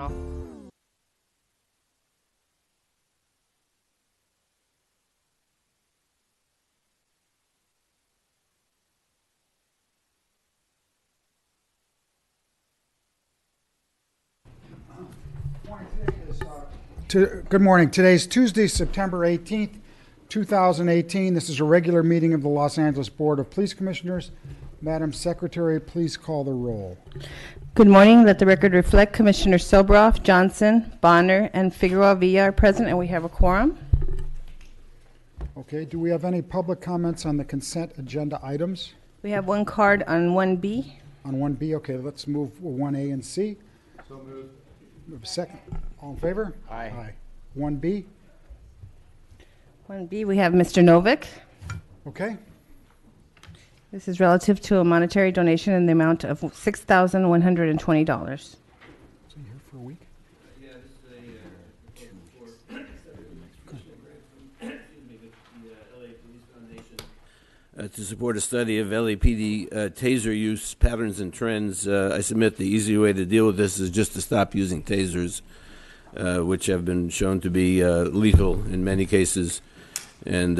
O'Connell. Good morning. Today's Tuesday, September 18th, 2018. This is a regular meeting of the Los Angeles Board of Police Commissioners. Madam Secretary, please call the roll. Good morning. Let the record reflect Commissioner Sobroff, Johnson, Bonner, and Figueroa Villa are present, and we have a quorum. Okay, do we have any public comments on the consent agenda items? We have one card on 1B. On 1B, okay, let's move 1A and C. So moved. Move a second. All in favor? Aye. Aye. 1B, 1B, we have Mr. Novick. okay. This is relative to a monetary donation in the amount of $6,120. Is he here for a week? Yeah, this is a LA Police Foundation. To support a study of LAPD taser use patterns and trends, I submit the easy way to deal with this is just to stop using tasers, which have been shown to be lethal in many cases. And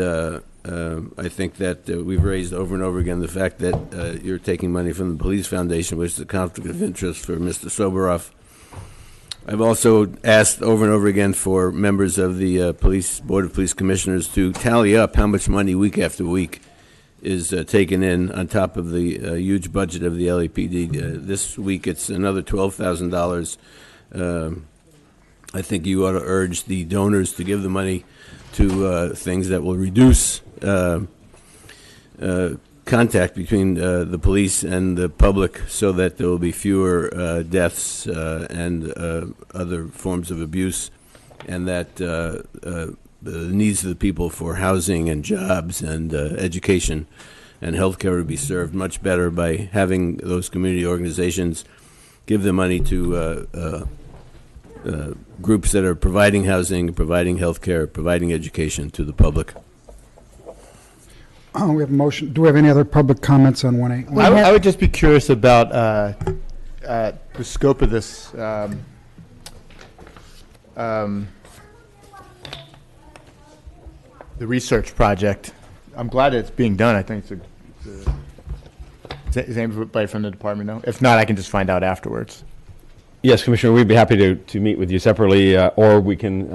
I think that we've raised over and over again the fact that you're taking money from the Police Foundation, which is a conflict of interest for Mr. Soboroff. I've also asked over and over again for members of the Board of Police Commissioners to tally up how much money week after week is taken in on top of the huge budget of the LAPD. This week it's another $12,000. I think you ought to urge the donors to give the money to things that will reduce contact between the police and the public so that there will be fewer deaths and other forms of abuse, and that the needs of the people for housing and jobs and education and health care would be served much better by having those community organizations give the money to groups that are providing housing, providing health care, providing education to the public. We have a motion. Do we have any other public comments on 1A? I would just be curious about the scope of this. The research project. I'm glad it's being done. I think does anybody from the department know? If not, I can just find out afterwards. Yes, Commissioner, we'd be happy to meet with you separately, or we can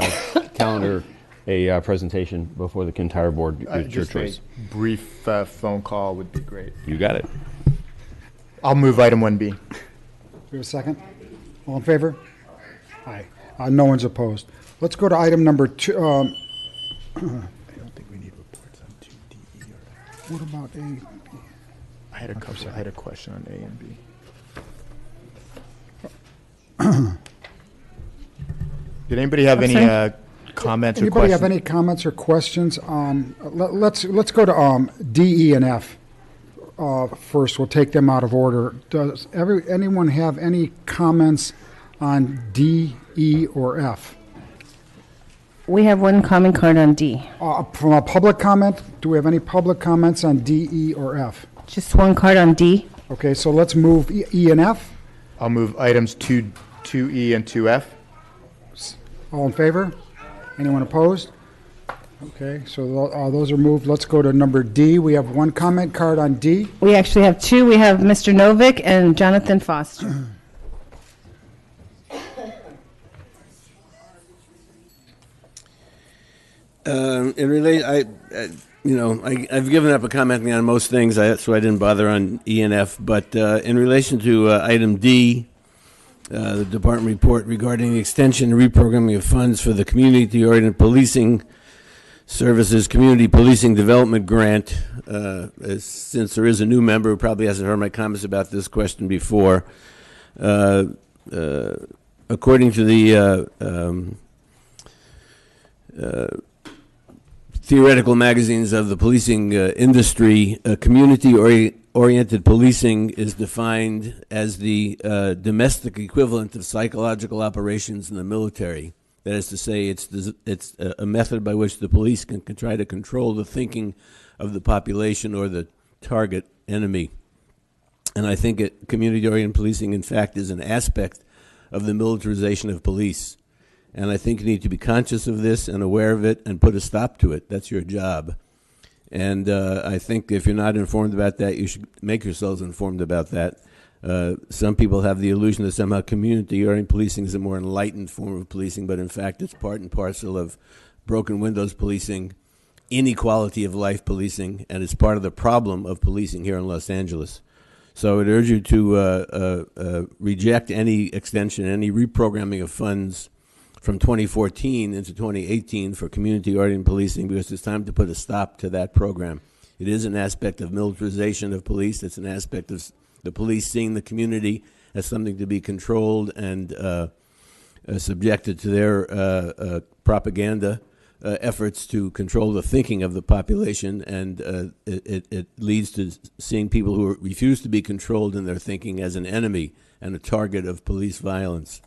calendar a presentation before the entire board. It's your Just choice. a brief phone call would be great. You got it. I'll move item 1B. We have a second? All in favor? Aye. No one's opposed. Let's go to item number 2. I don't think we need reports on 2D or F. What about A? I had a question on A and B. Did anybody have any comments or Anybody questions? have any comments or questions on? Let's go to D, E, and F first. We'll take them out of order. Does anyone have any comments on D, E, or F? We have one comment card on D. From a public comment, do we have any public comments on D, E, or F? Just one card on D. Okay, so let's move E and F. I'll move items 2E and 2F. All in favor? Anyone opposed? Okay, so those are moved. Let's go to number D. We have one comment card on D. We actually have two. We have Mr. Novick and Jonathan Foster. I've given up a commenting on most things, so I didn't bother on E and F. But in relation to item D, the department report regarding the extension and reprogramming of funds for the community-oriented policing services, community policing development grant. Since there is a new member who probably hasn't heard my comments about this question before, according to the theoretical magazines of the policing industry, community-oriented policing is defined as the domestic equivalent of psychological operations in the military. That is to say, it's a method by which the police can try to control the thinking of the population or the target enemy. And I think community-oriented policing, in fact, is an aspect of the militarization of police. And I think you need to be conscious of this and aware of it and put a stop to it. That's your job. And I think if you're not informed about that, you should make yourselves informed about that. Some people have the illusion that somehow community-oriented policing is a more enlightened form of policing, but in fact it's part and parcel of broken windows policing, inequality of life policing, and it's part of the problem of policing here in Los Angeles. So I would urge you to reject any extension, any reprogramming of funds from 2014 into 2018 for community-oriented policing, because it's time to put a stop to that program. It is an aspect of militarization of police. It's an aspect of the police seeing the community as something to be controlled and subjected to their propaganda efforts to control the thinking of the population, and it leads to seeing people who refuse to be controlled in their thinking as an enemy and a target of police violence.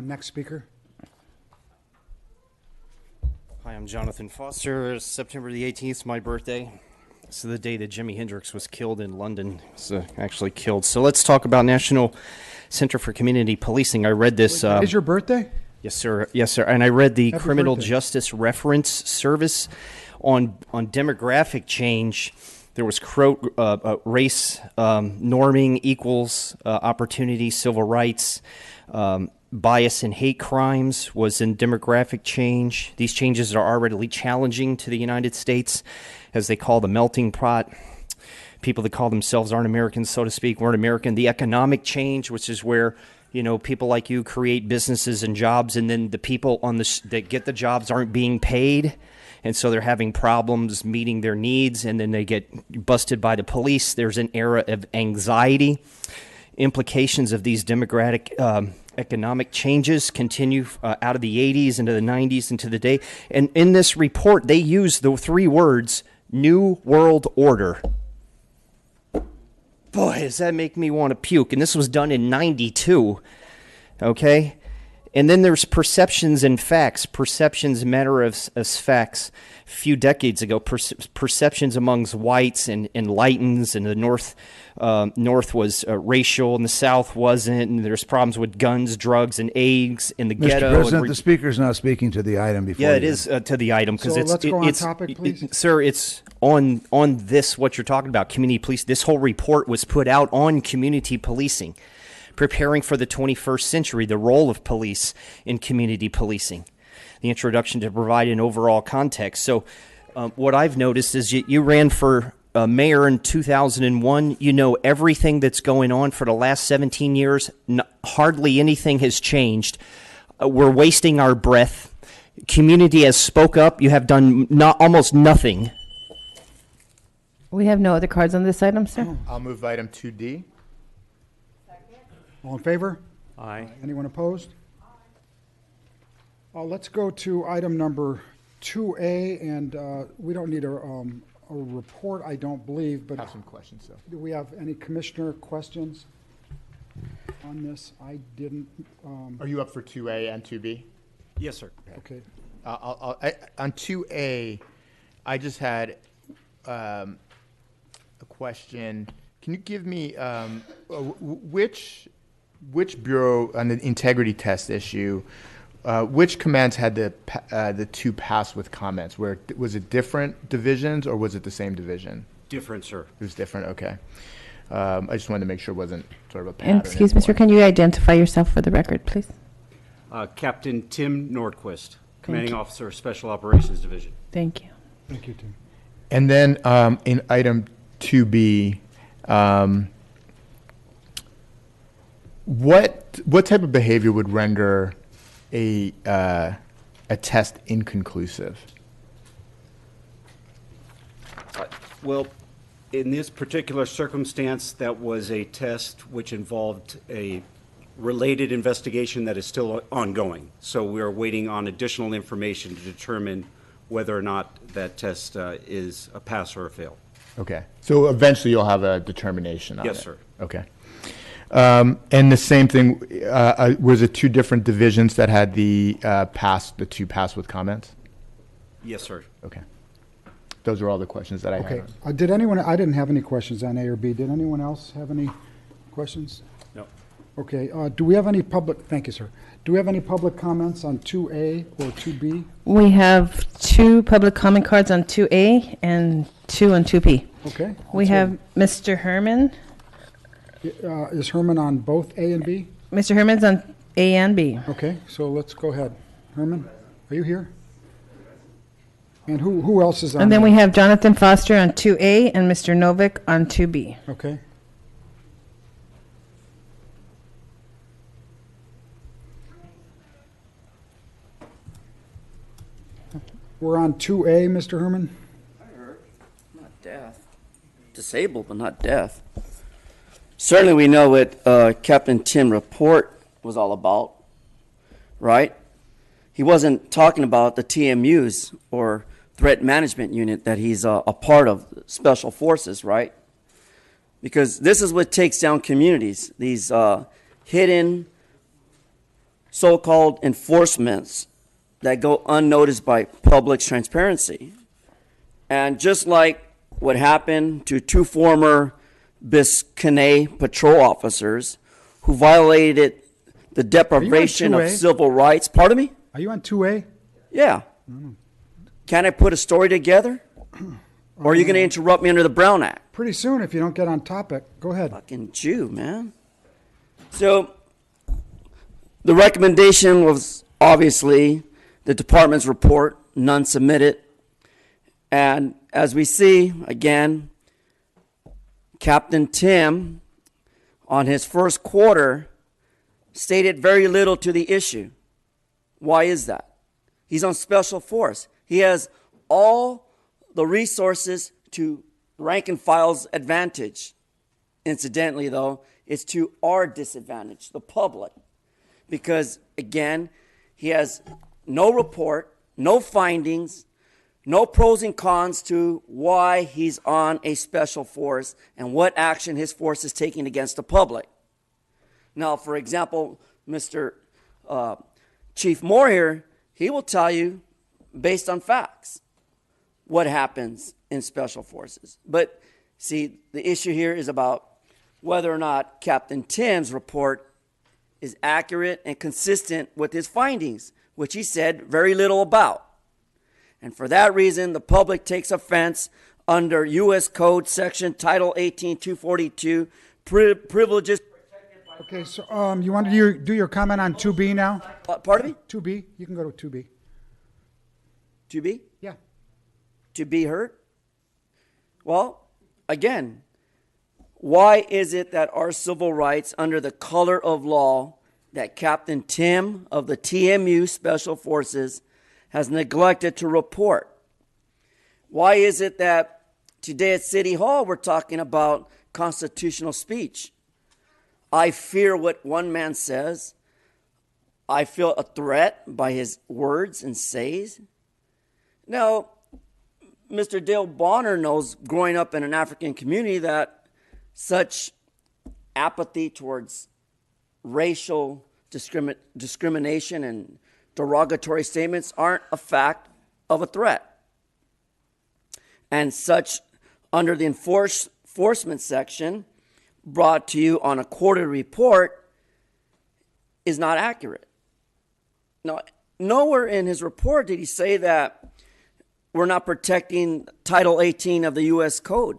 Next speaker. Hi, I'm Jonathan Foster. September the 18th is my birthday. This is the day that Jimi Hendrix was killed in London. He was actually killed. So let's talk about National Center for Community Policing. I read this. Is your birthday? Yes, sir. Yes, sir. And I read the Happy Criminal birthday. Justice Reference Service on demographic change. There was race norming equals opportunity, civil rights. Bias and hate crimes was in demographic change. These changes are already challenging to the United States, as they call the melting pot. People that call themselves aren't Americans, so to speak, weren't American. The economic change, which is where, you know, people like you create businesses and jobs, and then the people on that get the jobs aren't being paid, and so they're having problems meeting their needs, and then they get busted by the police. There's an era of anxiety. Implications of these demographic economic changes continue out of the 80s into the 90s into the day. And in this report, they use the three words, New World Order. Boy, does that make me want to puke. And this was done in 92, okay? And then there's perceptions and facts. Perceptions matter as facts. A few decades ago, perceptions amongst whites and enlightens, and the North was racial, and the South wasn't, and there's problems with guns, drugs, and AIDS in the ghetto. Mr. President, the speaker's not speaking to the item before Yeah, it you. is to the item because So it's let's go on it's topic, please. sir. It's on this what you're talking about, community police. This whole report was put out on community policing, preparing for the 21st century, the role of police in community policing. The introduction to provide an overall context. So, what I've noticed is you ran for mayor in 2001. You know everything that's going on for the last 17 years. Hardly anything has changed. We're wasting our breath. Community has spoke up. You have done almost nothing. We have no other cards on this item, sir. I'll move item 2D. All in favor? Aye. Anyone opposed? Let's go to item number 2A, and we don't need a report, I don't believe, but Have some questions, though. do we have any commissioner questions on this? I didn't, Are you up for 2A and 2B? Yes, sir. okay. On 2A, I just had a question. Can you give me which bureau on the integrity test issue? Which commands had the two pass with comments? Where was it different divisions or was it the same division? Different, sir. It was different. Okay. I just wanted to make sure it wasn't sort of a pattern. And excuse me, sir, can you identify yourself for the record, please? Captain Tim Nordquist, Commanding you. Officer, Special Operations Division. Thank you. Thank you, Tim. And then in item 2B, what type of behavior would render a test inconclusive? Well, in this particular circumstance, that was a test which involved a related investigation that is still ongoing. So we are waiting on additional information to determine whether or not that test is a pass or a fail. Okay. So eventually you'll have a determination on it? Yes, sir. Okay. And the same thing, was it two different divisions that had the two pass with comments? Yes, sir. Okay. Those are all the questions that I Okay. had. I didn't have any questions on A or B. Did anyone else have any questions? No. Okay, do we have any public, thank you, sir. Do we have any public comments on 2A or 2B? We have 2 public comment cards on 2A and 2 on 2B. Okay. We have Mr. Herman. Is Herman on both A and B? Mr. Herman's on A and B. Okay, so let's go ahead. Herman, are you here? And who else is on? And then there? we have Jonathan Foster on 2A and Mr. Novick on 2B. Okay. We're on 2A, Mr. Herman? Not death. Disabled, but not death. Certainly we know what Captain Tim report was all about, right? He wasn't talking about the TMUs or threat management unit that he's a part of, special forces, right? Because this is what takes down communities, these hidden so-called enforcements that go unnoticed by public transparency. And just like what happened to 2 former Biscayne patrol officers who violated the deprivation of 2A? civil rights. Pardon me? Are you on 2A? Yeah. Can I put a story together? Or are you going to interrupt me under the Brown Act? Pretty soon, if you don't get on topic. Go ahead. Fucking Jew, man. So the recommendation was obviously the department's report, none submitted. And as we see, again, Captain Tim, on his first quarter, stated very little to the issue. Why is that? He's on special force. He has all the resources to rank and file's advantage. Incidentally, though, it's to our disadvantage, the public. Because, again, he has no report, no findings, no pros and cons to why he's on a special force and what action his force is taking against the public. Now, for example, Mr. Chief Moore here, he will tell you, based on facts, what happens in special forces. But see, the issue here is about whether or not Captain Tim's report is accurate and consistent with his findings, which he said very little about. And for that reason, the public takes offense under U.S. Code Section Title 18, 242, privileges. Okay, so you want to do your comment on 2B now? Pardon me? 2B? You can go to 2B. 2B? Yeah. To be hurt? Well, again, why is it that our civil rights under the color of law that Captain Tim of the TMU Special Forces has neglected to report? Why is it that today at City Hall we're talking about constitutional speech? I fear what one man says. I feel a threat by his words and says. Now, Mr. Dale Bonner knows, growing up in an African community, that such apathy towards racial discrimination and derogatory statements aren't a fact of a threat. And such, under the enforcement section brought to you on a quarterly report, is not accurate. Now, nowhere in his report did he say that we're not protecting Title 18 of the U.S. Code,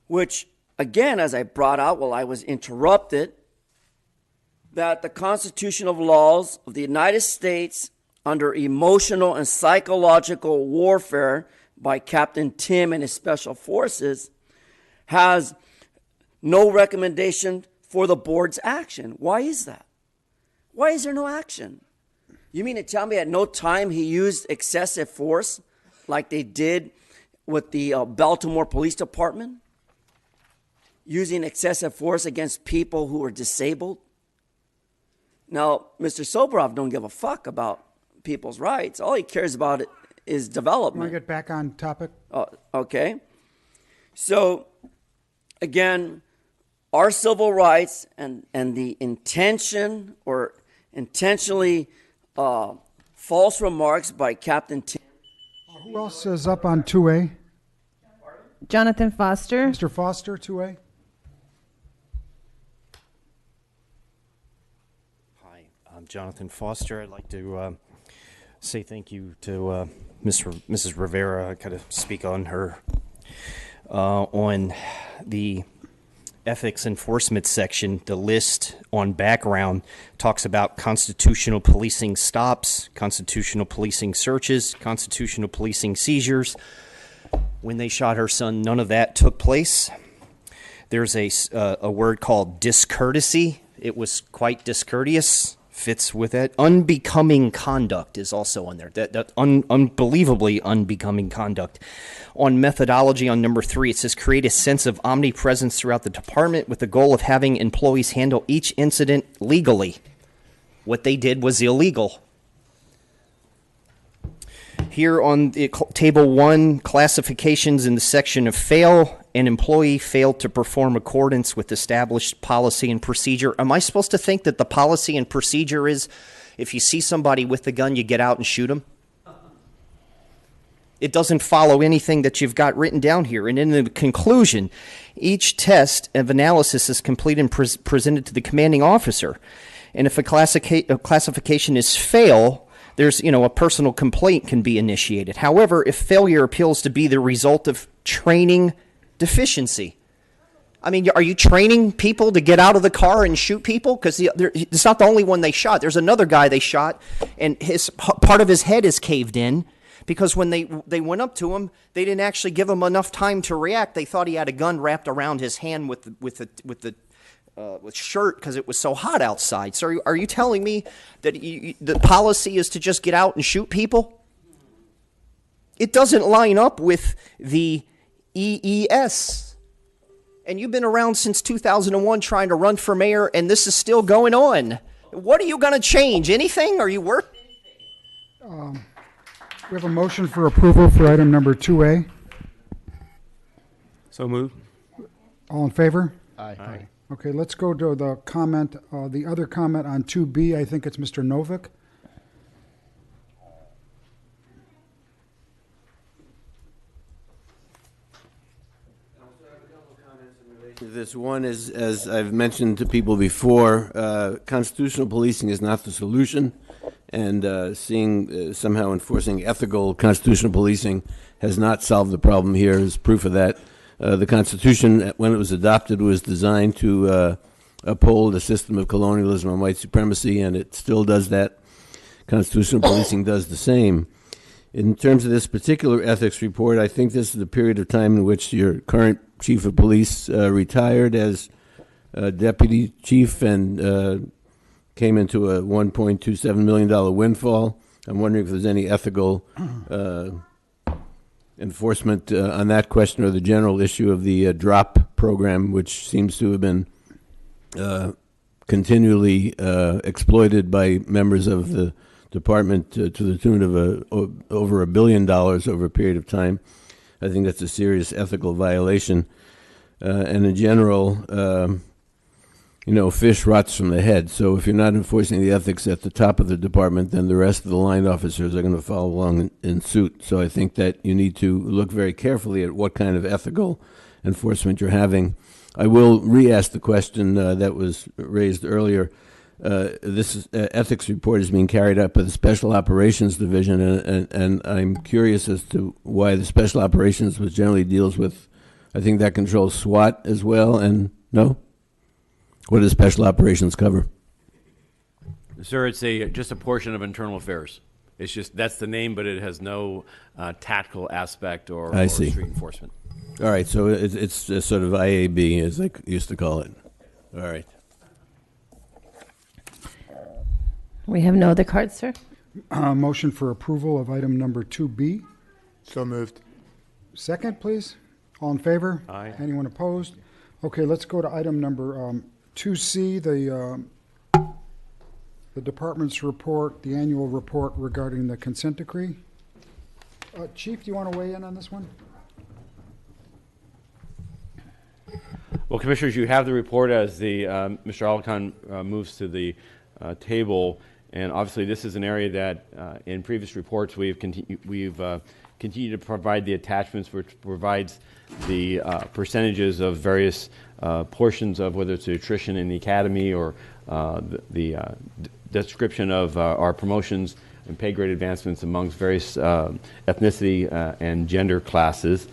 which, again, as I brought out while I was interrupted, that the constitutional laws of the United States under emotional and psychological warfare by Captain Tim and his special forces has no recommendation for the board's action. Why is that? Why is there no action? You mean to tell me at no time he used excessive force like they did with the Baltimore Police Department? Using excessive force against people who are disabled? Now, Mr. Soboroff don't give a fuck about people's rights. All he cares about is development. Want to get back on topic? Okay. So, again, our civil rights and the intention or intentionally false remarks by Captain Tim. Who else is up on 2A? Jonathan Foster. Mr. Foster, 2A? I'm Jonathan Foster. I'd like to say thank you to Mrs. Rivera. I kind of speak on her on the ethics enforcement section. The list on background talks about constitutional policing stops, constitutional policing searches, constitutional policing seizures. When they shot her son, none of that took place. There's a word called discourtesy. It was quite discourteous. Fits with it. Unbecoming conduct is also on there. That unbelievably unbecoming conduct. On methodology, on number 3, it says create a sense of omnipresence throughout the department with the goal of having employees handle each incident legally. What they did was illegal. Here on the table 1, classifications in the section of fail. An employee failed to perform accordance with established policy and procedure. Am I supposed to think that the policy and procedure is if you see somebody with the gun, you get out and shoot them? It doesn't follow anything that you've got written down here. And in the conclusion, each test of analysis is complete and presented to the commanding officer. And if a classification is fail, there's, a personal complaint can be initiated. However, if failure appears to be the result of training deficiency, I mean, are you training people to get out of the car and shoot people? Because it's not the only one they shot. There's another guy they shot, and part of his head is caved in because when they went up to him, they didn't actually give him enough time to react. They thought he had a gun wrapped around his hand with shirt because it was so hot outside. So are you telling me that the policy is to just get out and shoot people? It doesn't line up with the EES. And you've been around since 2001 trying to run for mayor, and this is still going on. What are you going to change? Anything? Are you worth? We have a motion for approval for item number 2A. So moved. All in favor? Aye. Okay, let's go to the comment, the other comment on 2B. I think it's Mr. Novick. This one is, as I've mentioned to people before, constitutional policing is not the solution, and somehow enforcing ethical constitutional policing has not solved the problem here. Is proof of that. The Constitution, when it was adopted, was designed to uphold a system of colonialism and white supremacy, and it still does that. Constitutional policing does the same. In terms of this particular ethics report, I think this is the period of time in which your current chief of police retired as deputy chief and came into a $1.27 million windfall. I'm wondering if there's any ethical enforcement on that question, or the general issue of the DROP program, which seems to have been continually exploited by members of the department to the tune of over $1 billion over a period of time. I think that's a serious ethical violation. And in general, fish rots from the head. So if you're not enforcing the ethics at the top of the department, then the rest of the line officers are going to follow along in suit. So I think that you need to look very carefully at what kind of ethical enforcement you're having. I will re-ask the question that was raised earlier. This ethics report is being carried out by the Special Operations Division, and I'm curious as to why the Special Operations, which generally deals with, I think that controls SWAT as well, and no? What does Special Operations cover? Sir, it's just a portion of internal affairs. It's just, that's the name, but it has no tactical aspect or street enforcement. All right, so it's a sort of IAB, as I used to call it. All right. We have no other cards, sir. Motion for approval of item number 2B. So moved. Second, please. All in favor? Aye. Anyone opposed? Okay, let's go to item number 2C, the department's report, the annual report regarding the consent decree. Chief, do you want to weigh in on this one? Well, Commissioners, you have the report as Mr. Alcan moves to the table, and obviously this is an area that in previous reports we've continued to provide the attachments, which provides the percentages of various portions of whether it's the attrition in the academy or description of our promotions and pay grade advancements amongst various ethnicity and gender classes.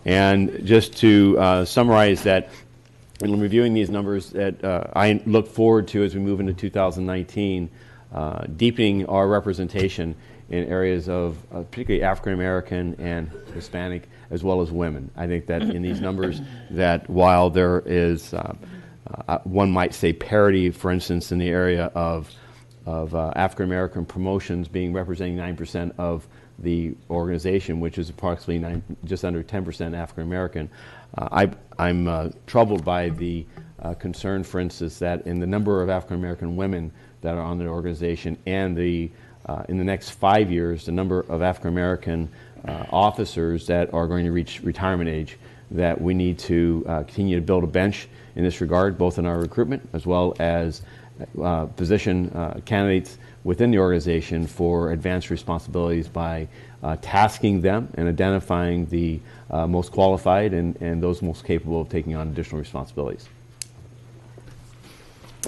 And just to summarize that, in reviewing these numbers, that I look forward to as we move into 2019, deepening our representation in areas of particularly African American and Hispanic, as well as women. I think that in these numbers, that while there is, one might say, parity, for instance, in the area of African American promotions being representing 9% of the organization, which is approximately just under 10% African American. I'm troubled by the concern, for instance, that in the number of African American women that are on the organization, and in the next 5 years, the number of African American officers that are going to reach retirement age, that we need to continue to build a bench in this regard, both in our recruitment as well as position candidates within the organization for advanced responsibilities by tasking them and identifying the most qualified and those most capable of taking on additional responsibilities.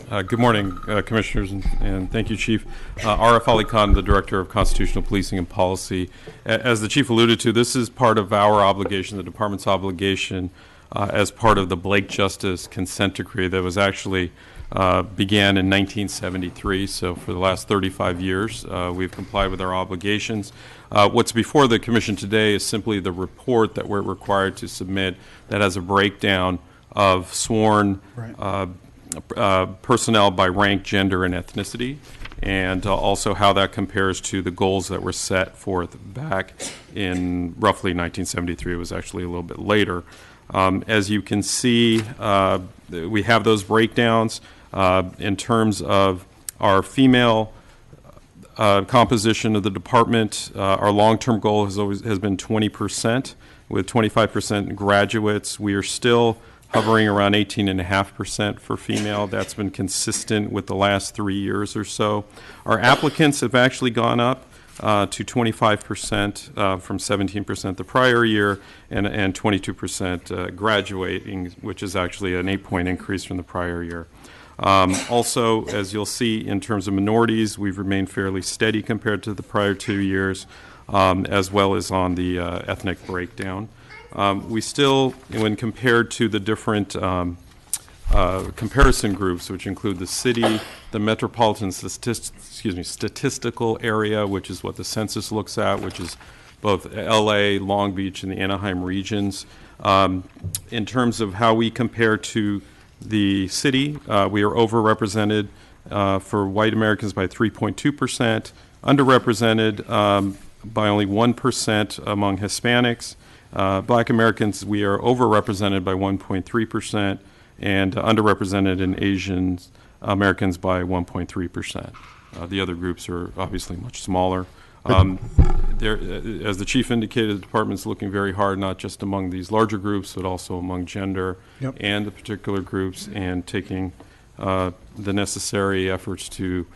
Good morning, Commissioners, and thank you, Chief. Arif Ali Khan, the Director of Constitutional Policing and Policy. As the Chief alluded to, this is part of our obligation, the Department's obligation, as part of the Blake Justice Consent Decree that was actually began in 1973. So for the last 35 years, we've complied with our obligations. What's before the Commission today is simply the report that we're required to submit that has a breakdown of sworn personnel by rank, gender, and ethnicity, and also how that compares to the goals that were set forth back in roughly 1973. It was actually a little bit later. As you can see, we have those breakdowns in terms of our female composition of the department. Our long-term goal has been 20%, with 25% graduates. We are still hovering around 18.5% for female. That's been consistent with the last 3 years or so. Our applicants have actually gone up to 25% from 17% the prior year, and 22% graduating, which is actually an 8-point increase from the prior year. Also, as you'll see, in terms of minorities, we've remained fairly steady compared to the prior 2 years, as well as on the ethnic breakdown. We still, when compared to the different comparison groups, which include the city, the metropolitan statistical area, which is what the census looks at, which is both LA, Long Beach, and the Anaheim regions. In terms of how we compare to the city, we are overrepresented for white Americans by 3.2%, underrepresented by only 1% among Hispanics. Black Americans, we are overrepresented by 1.3%, and underrepresented in Asian Americans by 1.3%. The other groups are obviously much smaller. As the Chief indicated, the Department's looking very hard, not just among these larger groups, but also among gender and the particular groups, and taking the necessary efforts to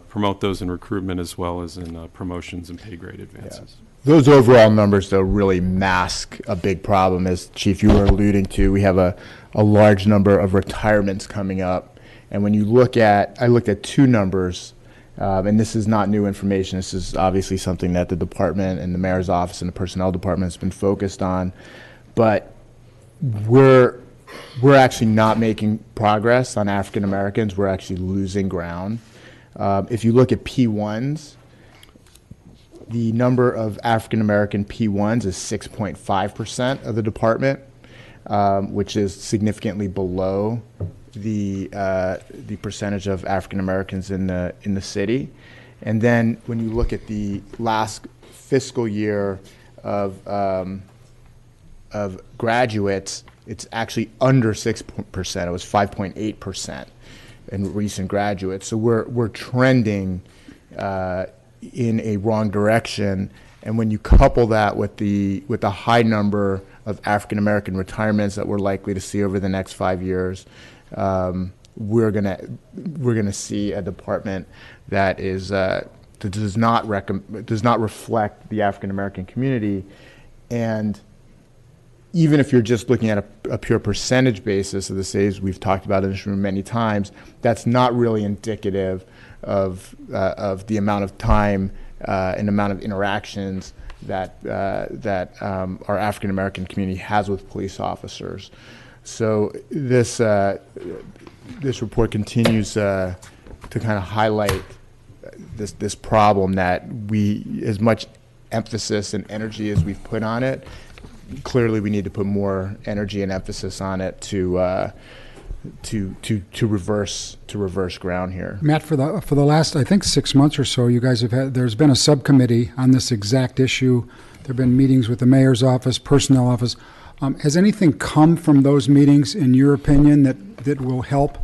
promote those in recruitment as well as in promotions and pay grade advances. Those overall numbers, though, really mask a big problem. As Chief, you were alluding to, we have a large number of retirements coming up. And when you look at, I looked at two numbers, and this is not new information. This is obviously something that the department and the mayor's office and the personnel department has been focused on. But we're actually not making progress on African Americans. We're actually losing ground. If you look at P1s, the number of African American P1s is 6.5% of the department, which is significantly below the percentage of African Americans in the city. And then when you look at the last fiscal year of graduates, it's actually under 6%. It was 5.8% in recent graduates. So we're trending in a wrong direction. And when you couple that with the high number of African American retirements that we're likely to see over the next 5 years, we're gonna see a department that is that does not reflect the African American community. And even if you're just looking at a pure percentage basis of the saves, we've talked about in this room many times, that's not really indicative of the amount of time and amount of interactions that our African American community has with police officers. So this report continues to kind of highlight this problem that we, as much emphasis and energy as we've put on it, clearly we need to put more energy and emphasis on it to reverse ground here. Matt, for the last, I think, 6 months or so, you guys have had, there's been a subcommittee on this exact issue. There have been meetings with the mayor's office, personnel office. Has anything come from those meetings, in your opinion, that will help,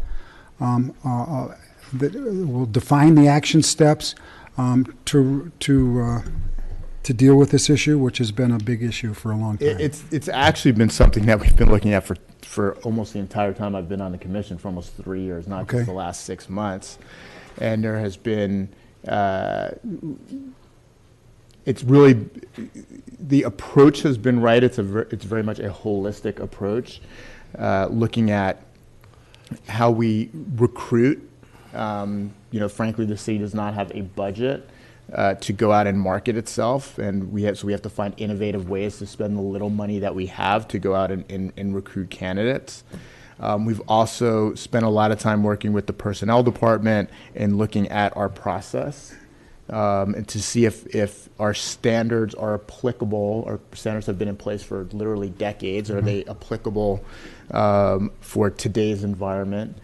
that will define the action steps to deal with this issue, which has been a big issue for a long time? It's actually been something that we've been looking at for almost the entire time I've been on the commission, for almost 3 years, not just the last 6 months. And there has been, it's really, the approach has been right. It's very much a holistic approach, looking at how we recruit. Frankly, the city does not have a budget to go out and market itself, and we have to find innovative ways to spend the little money that we have to go out and recruit candidates. We've also spent a lot of time working with the personnel department and looking at our process and to see if our standards are applicable. Our standards have been in place for literally decades. Are they applicable for today's environment?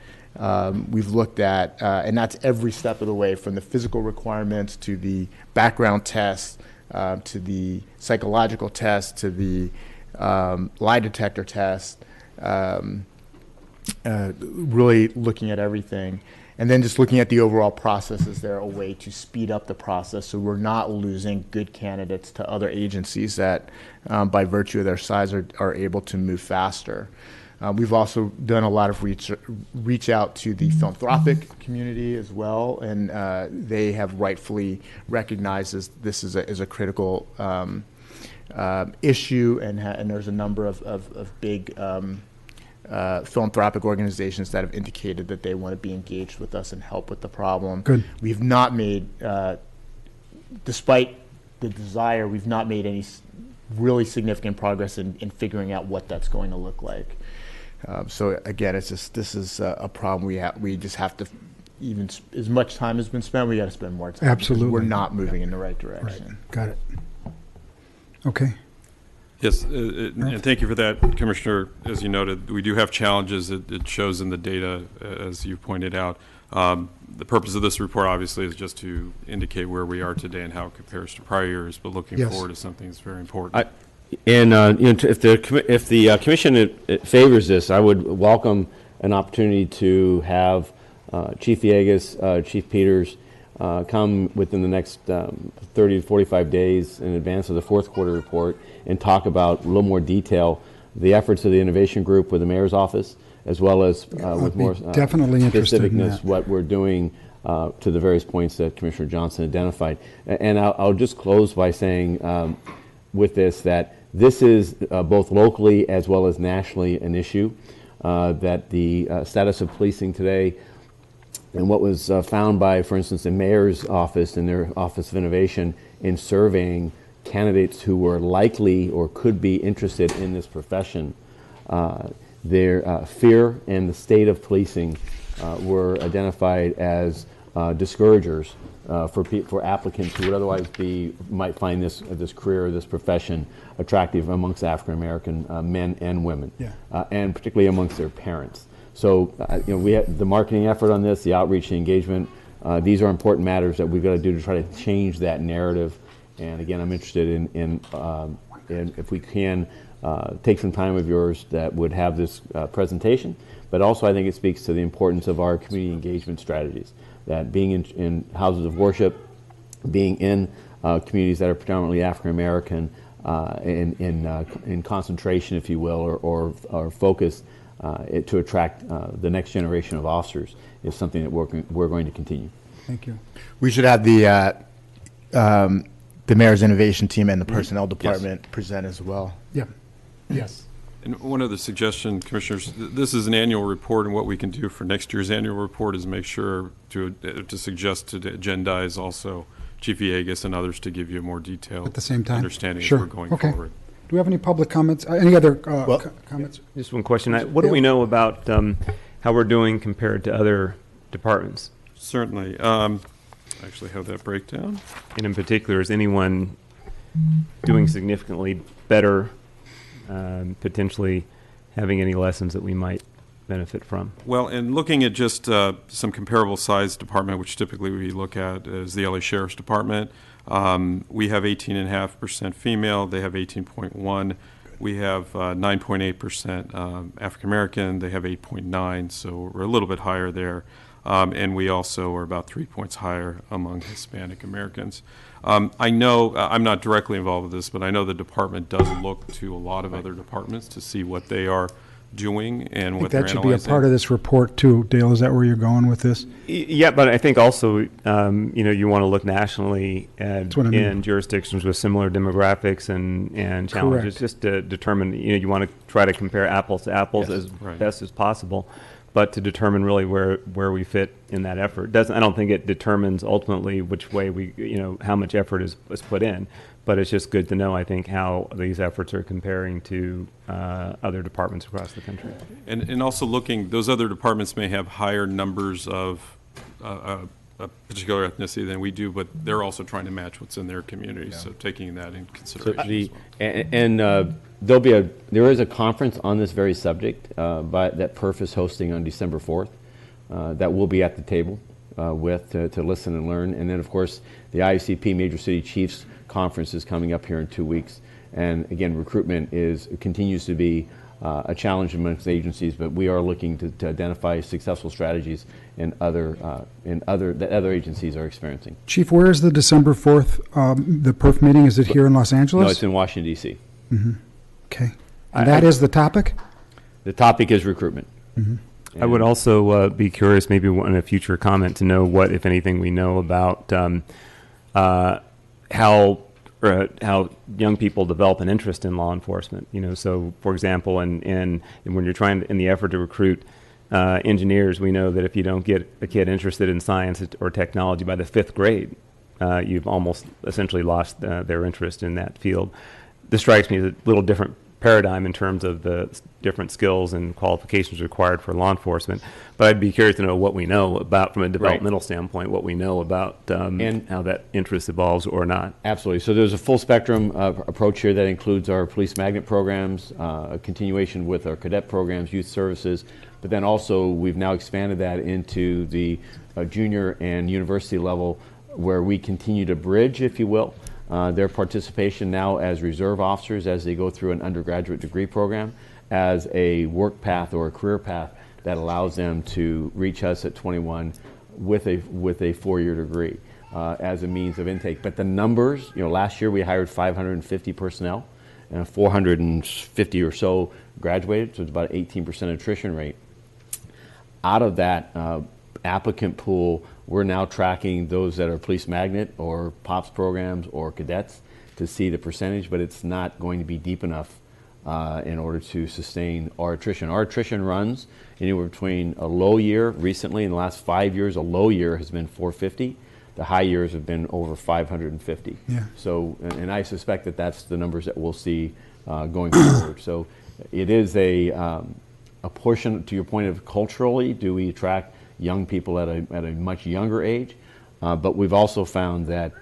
We've looked at, and that's every step of the way, from the physical requirements to the background test, to the psychological test, to the lie detector test, really looking at everything. And then just looking at the overall process, is there a way to speed up the process so we're not losing good candidates to other agencies that, by virtue of their size, are able to move faster. We've also done a lot of reach out to the philanthropic community as well, and they have rightfully recognized this is a critical issue, and there's a number of big philanthropic organizations that have indicated that they want to be engaged with us and help with the problem. Good. We've not made, despite the desire, we've not made any really significant progress in figuring out what that's going to look like. So again, this is a problem we just have to, even as much time has been spent, we got to spend more time. Absolutely. We're not moving in the right direction. Right. Got it. Okay. Yes, and thank you for that, Commissioner. As you noted, we do have challenges. It shows in the data, as you pointed out. The purpose of this report, obviously, is just to indicate where we are today and how it compares to prior years, but looking forward is something that's very important. If the commission favors this, I would welcome an opportunity to have Chief Villegas, Chief Peters come within the next 30 to 45 days in advance of the fourth quarter report and talk about a little more detail the efforts of the innovation group with the mayor's office, as well as with more definitely interested in specificness that. what we're doing to the various points that Commissioner Johnson identified. And I'll just close by saying with this that this is both locally as well as nationally an issue, that the status of policing today and what was found by, for instance, the mayor's office and their Office of Innovation in surveying candidates who were likely or could be interested in this profession, their fear and the state of policing were identified as discouragers for applicants who would otherwise might find this career or this profession attractive amongst African American men and women, and particularly amongst their parents. So we have the marketing effort on this, the outreach and engagement. These are important matters that we've got to do to try to change that narrative. And again, I'm interested in if we can take some time of yours that would have this presentation. But also, I think it speaks to the importance of our community engagement strategies. That being in houses of worship, being in communities that are predominantly African American, in concentration, if you will, or focus to attract the next generation of officers is something that we're going to continue. Thank you. We should have the mayor's innovation team and the personnel department present as well. Yeah. Yes. And one other suggestion, Commissioners, this is an annual report, and what we can do for next year's annual report is make sure to suggest to agendize also Chief Villegas and others to give you a more detailed At the same time? understanding Sure. as we're going Okay. forward. Do we have any public comments? Any other comments? Just one question. What do we know about how we're doing compared to other departments? Certainly. I actually have that breakdown. And in particular, is anyone doing significantly better, potentially having any lessons that we might benefit from? Well, and looking at just some comparable size department, which typically we look at is the LA Sheriff's Department, we have 18.5% female. They have 18.1. We have 9.8% African American. They have 8.9, so we're a little bit higher there. And we also are about 3 points higher among Hispanic Americans. I know, I'm not directly involved with this, but I know the department does look to a lot of other departments to see what they are doing and I think what they're that should analyzing. be a part of this report too. Dale, is that where you're going with this? Yeah, but I think also, you want to look nationally at, what I mean. in jurisdictions with similar demographics and challenges, Correct. just to determine, you want to try to compare apples to apples Yes, as right. best as possible, but to determine really where we fit in that effort. I don't think it determines ultimately which way how much effort is put in, but it's just good to know, I think, how these efforts are comparing to other departments across the country. And also looking, those other departments may have higher numbers of a particular ethnicity than we do, but they're also trying to match what's in their community. So taking that in So consideration. as well. there is a conference on this very subject that PERF is hosting on December 4th that we'll be at the table to listen and learn. And then, of course, the IACP Major City Chiefs Conference is coming up here in 2 weeks. And again, recruitment continues to be a challenge amongst agencies, but we are looking to identify successful strategies that other agencies are experiencing. Chief, where is the December 4th, the PERF meeting? Is it here in Los Angeles? No, it's in Washington, D.C. Okay. And that is the topic? The topic is recruitment. I would also be curious, maybe in a future comment, to know what, if anything, we know about how young people develop an interest in law enforcement. So for example, when you're trying in the effort to recruit engineers, we know that if you don't get a kid interested in science or technology by the 5th grade, you've almost essentially lost their interest in that field. This strikes me as a little different paradigm in terms of the different skills and qualifications required for law enforcement. But I'd be curious to know what we know about, from a developmental standpoint, what we know about and how that interest evolves or not. Absolutely. So there's a full spectrum approach here that includes our police magnet programs, a continuation with our cadet programs, youth services, but then also we've now expanded that into the junior and university level, where we continue to bridge, if you will, their participation now as reserve officers as they go through an undergraduate degree program as a work path or a career path that allows them to reach us at 21 with a 4-year degree as a means of intake. But the numbers, last year we hired 550 personnel and 450 or so graduated, so it's about 18% attrition rate. Out of that applicant pool, we're now tracking those that are police magnet or POPs programs or cadets to see the percentage, but it's not going to be deep enough in order to sustain our attrition. Our attrition runs anywhere between a low year recently, in the last 5 years, a low year has been 450. The high years have been over 550. Yeah. So, and I suspect that that's the numbers that we'll see going forward. So it is a portion, to your point of culturally, do we attract young people at a much younger age? But we've also found that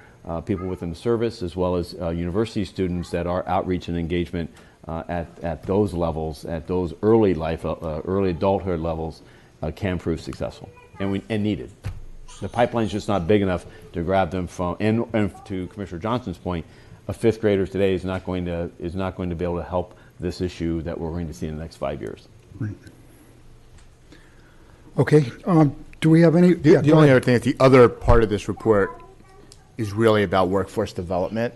people within the service, as well as university students that are outreach and engagement at those levels, at those early adulthood levels, can prove successful and needed. The pipeline's just not big enough to grab them from. And to Commissioner Johnson's point, a 5th grader today is not going to be able to help this issue that we're going to see in the next 5 years. Right. Okay. Do we have any? The only other thing is the other part of this report is really about workforce development.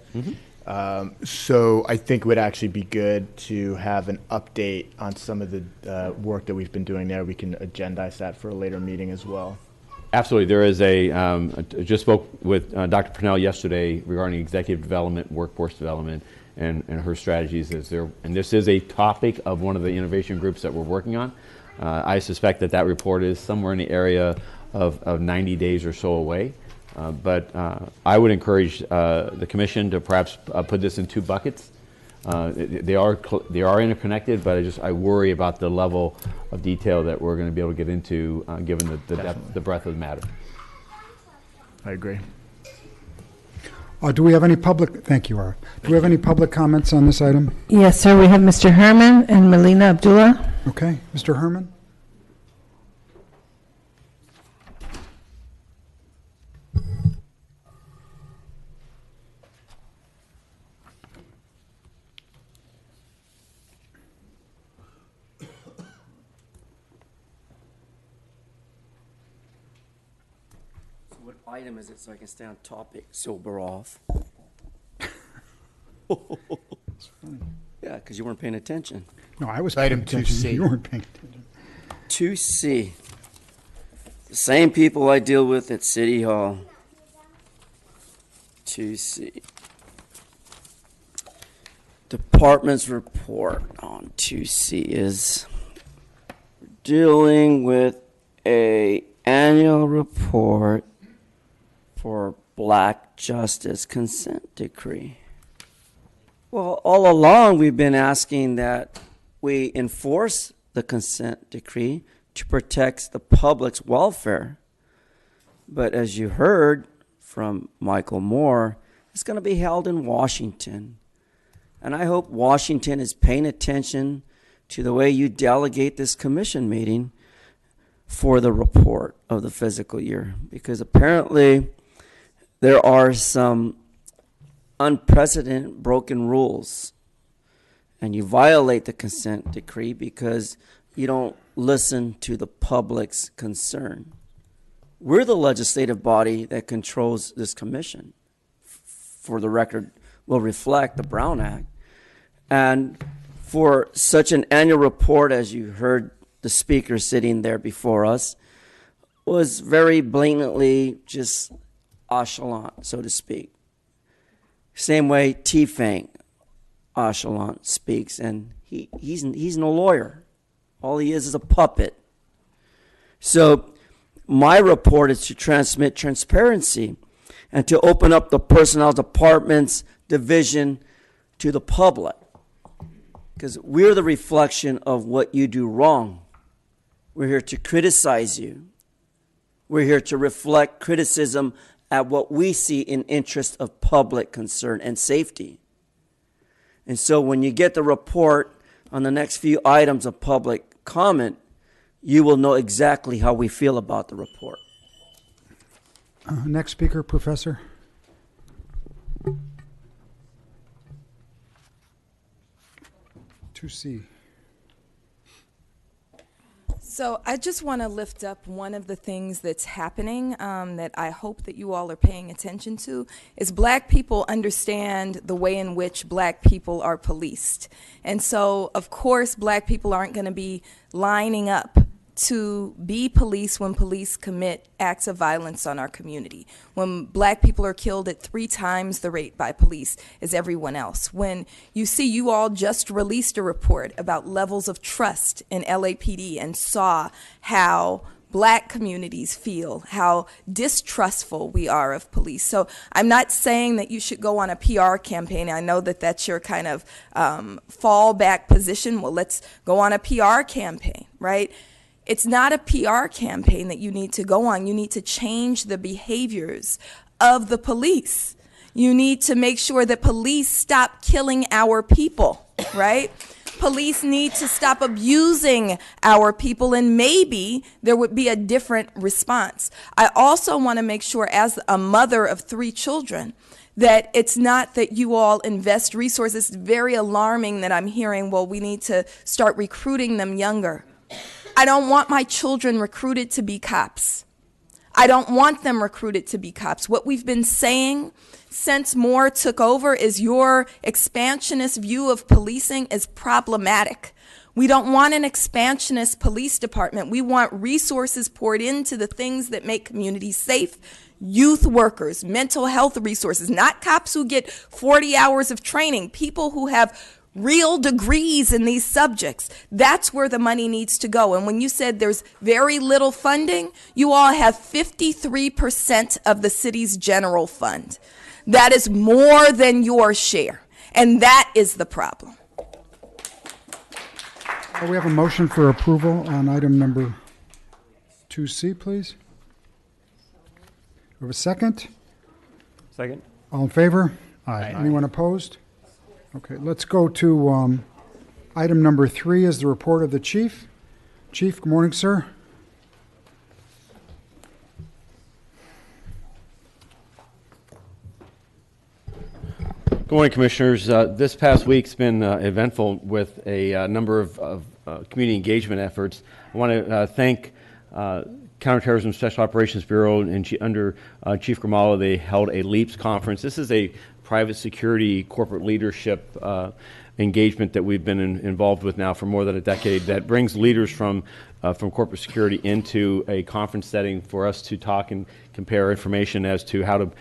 So I think it would actually be good to have an update on some of the work that we've been doing there. We can agendize that for a later meeting as well. Absolutely. There is I just spoke with Dr. Purnell yesterday regarding executive development, workforce development, and her strategies as there. And this is a topic of one of the innovation groups that we're working on. I suspect that report is somewhere in the area of 90 days or so away. But I would encourage the commission to perhaps put this in two buckets. They are interconnected, but I worry about the level of detail that we're going to be able to get into, given the depth, the breadth of the matter. I agree. Do we have any public, thank you, Ara. Do we have any public comments on this item? Yes, sir. We have Mr. Herman and Melina Abdullah. Okay, Mr. Herman? What item is it so I can stay on topic, sober off? Yeah, because you weren't paying attention. No, I was Item paying attention. 2C. You weren't paying attention. 2C. The same people I deal with at City Hall. 2C. Department's report on 2C is dealing with a annual report for Black Justice Consent Decree. Well, all along we've been asking that we enforce the consent decree to protect the public's welfare. But as you heard from Michael Moore, it's going to be held in Washington. And I hope Washington is paying attention to the way you delegate this commission meeting for the report of the fiscal year, because apparently there are some unprecedented broken rules, and you violate the consent decree because you don't listen to the public's concern. We're the legislative body that controls this commission. For the record, will reflect the Brown Act. And for such an annual report, as you heard the speaker sitting there before us, was very blatantly just nonchalant, so to speak. Same way T-Fang nonchalant speaks, and he's no lawyer. All he is a puppet. So my report is to transmit transparency and to open up the personnel department's division to the public, because we're the reflection of what you do wrong. We're here to criticize you. We're here to reflect criticism at what we see in interest of public concern and safety. And so when you get the report on the next few items of public comment, you will know exactly how we feel about the report. Next speaker, Professor. C. So I just want to lift up one of the things that's happening that I hope that you all are paying attention to is Black people understand the way in which Black people are policed. And so, of course, Black people aren't going to be lining up to be police when police commit acts of violence on our community. When Black people are killed at 3 times the rate by police as everyone else. When you see, you all just released a report about levels of trust in LAPD and saw how Black communities feel, how distrustful we are of police. So I'm not saying that you should go on a PR campaign. I know that that's your kind of fallback position. Well, let's go on a PR campaign, right? It's not a PR campaign that you need to go on. You need to change the behaviors of the police. You need to make sure that police stop killing our people, right? Police need to stop abusing our people, and maybe there would be a different response. I also want to make sure, as a mother of 3 children, that it's not that you all invest resources. It's very alarming that I'm hearing, well, we need to start recruiting them younger. I don't want my children recruited to be cops. I don't want them recruited to be cops. What we've been saying since Moore took over is your expansionist view of policing is problematic. We don't want an expansionist police department. We want resources poured into the things that make communities safe. Youth workers, mental health resources, not cops who get 40 hours of training, people who have real degrees in these subjects. That's where the money needs to go. And when you said there's very little funding, you all have 53% of the city's general fund. That is more than your share. And that is the problem. We have a motion for approval on item number 2C, please. We have a second? Second. All in favor? Aye. Anyone opposed? Okay, let's go to item number 3 is the report of the chief. Chief, good morning, sir. Good morning, Commissioners. This past week's been eventful with a number of community engagement efforts. I want to thank Counterterrorism Special Operations Bureau and under Chief Grimala. They held a LEAPS conference. This is a private security corporate leadership engagement that we've been involved with now for more than a decade that brings leaders from corporate security into a conference setting for us to talk and compare information as to how to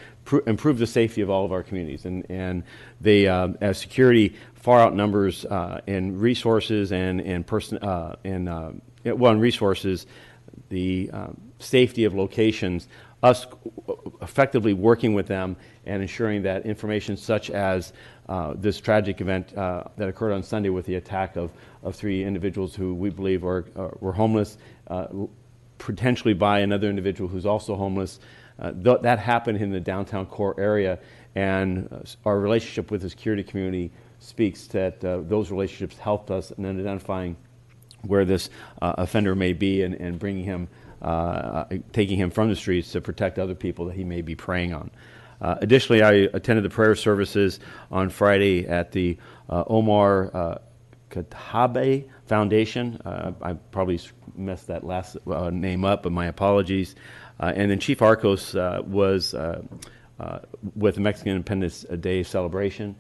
improve the safety of all of our communities. And they, as security far outnumbers in resources and resources, the safety of locations, us effectively working with them and ensuring that information such as this tragic event that occurred on Sunday with the attack of 3 individuals who we believe were homeless, potentially by another individual who's also homeless. That happened in the downtown core area, and our relationship with the security community speaks that those relationships helped us in identifying where this offender may be and bringing him, taking him from the streets to protect other people that he may be preying on. Additionally, I attended the prayer services on Friday at the Omar Katabe Foundation. I probably messed that last name up, but my apologies. And then Chief Arcos was with the Mexican Independence Day celebration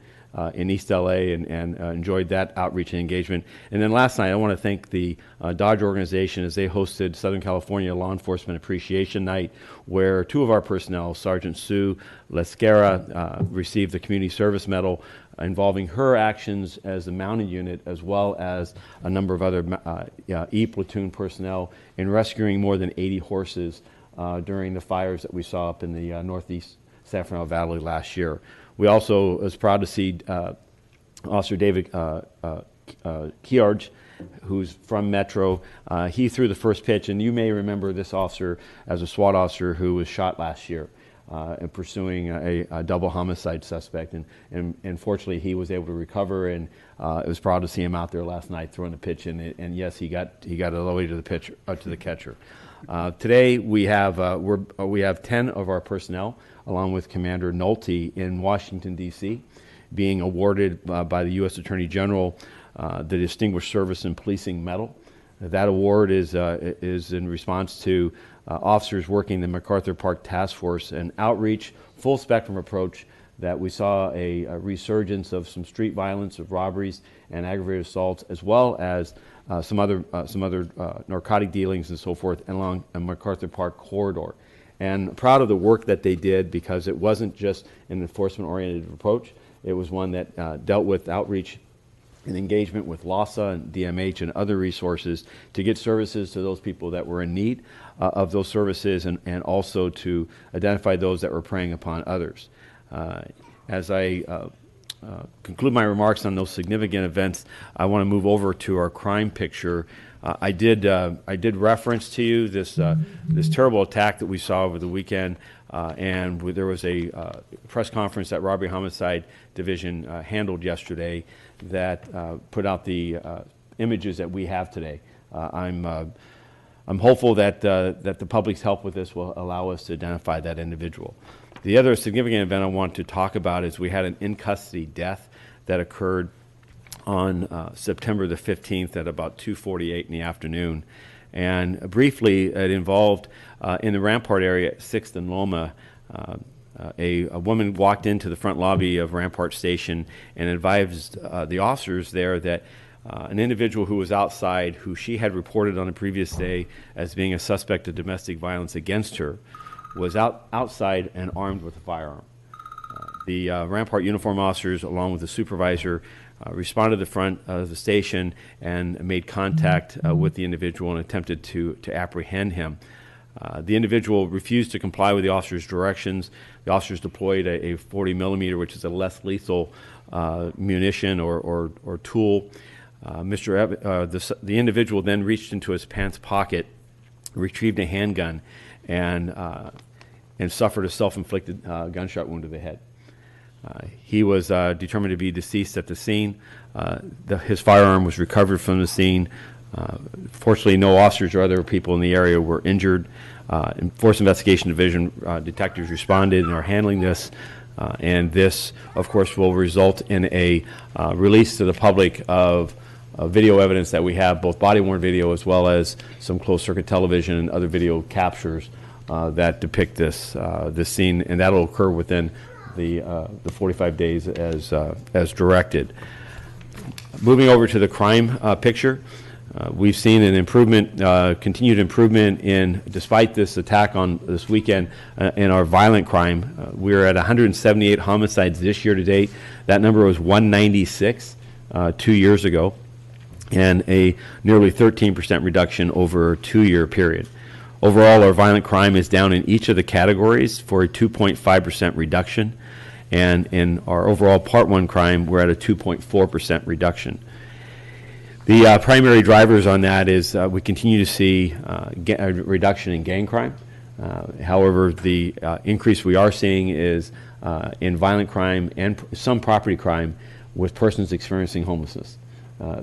in East LA and enjoyed that outreach and engagement. And then last night, I want to thank the Dodge organization as they hosted Southern California Law Enforcement Appreciation Night, where 2 of our personnel, Sergeant Sue Lescara, received the Community Service Medal involving her actions as the mounted unit, as well as a number of other E-platoon personnel in rescuing more than 80 horses during the fires that we saw up in the northeast San Fernando Valley last year. We also was proud to see Officer David Kiarge, who's from Metro. He threw the first pitch, and you may remember this officer as a SWAT officer who was shot last year in pursuing a double homicide suspect. And fortunately, he was able to recover, and it was proud to see him out there last night throwing the pitch. And yes, he got it all the way to the pitcher, to the catcher. Today we have 10 of our personnel, along with Commander Nolte in Washington, D.C., being awarded by the U.S. Attorney General the Distinguished Service in Policing Medal. That award is in response to officers working the MacArthur Park Task Force, an outreach, full spectrum approach that we saw a resurgence of some street violence, of robberies and aggravated assaults, as well as some other narcotic dealings and so forth along a MacArthur Park corridor. And proud of the work that they did, because it wasn't just an enforcement-oriented approach. It was one that dealt with outreach and engagement with LASA and DMH and other resources to get services to those people that were in need of those services, and also to identify those that were preying upon others. As I conclude my remarks on those significant events, I want to move over to our crime picture. I did reference to you this terrible attack that we saw over the weekend, and there was a press conference that Robbery Homicide Division handled yesterday that put out the images that we have today. I'm hopeful that the public's help with this will allow us to identify that individual. The other significant event I want to talk about is we had an in-custody death that occurred on September the 15th at about 2:48 in the afternoon. And briefly, it involved in the Rampart area at 6th and Loma, a woman walked into the front lobby of Rampart Station and advised the officers there that an individual who was outside, who she had reported on a previous day as being a suspect of domestic violence against her, was outside and armed with a firearm. The Rampart uniform officers, along with the supervisor, responded to the front of the station and made contact with the individual and attempted to apprehend him. The individual refused to comply with the officer's directions. The officers deployed a 40 millimeter, which is a less lethal munition or tool. The individual then reached into his pants pocket, retrieved a handgun, and suffered a self-inflicted gunshot wound to the head. He was determined to be deceased at the scene. His firearm was recovered from the scene. Fortunately, no officers or other people in the area were injured. Force Investigation Division detectives responded and are handling this. And this, of course, will result in a release to the public of video evidence that we have, both body-worn video as well as some closed-circuit television and other video captures that depict this scene, and that will occur within the 45 days as directed. Moving over to the crime picture, we've seen an improvement, continued improvement despite this attack on this weekend, in our violent crime. We're at 178 homicides this year to date. That number was 196 2 years ago, and a nearly 13% reduction over a 2-year period. Overall, our violent crime is down in each of the categories for a 2.5% reduction. And in our overall Part 1 crime, we're at a 2.4% reduction. The primary drivers on that is we continue to see a reduction in gang crime. However, the increase we are seeing is in violent crime and some property crime with persons experiencing homelessness.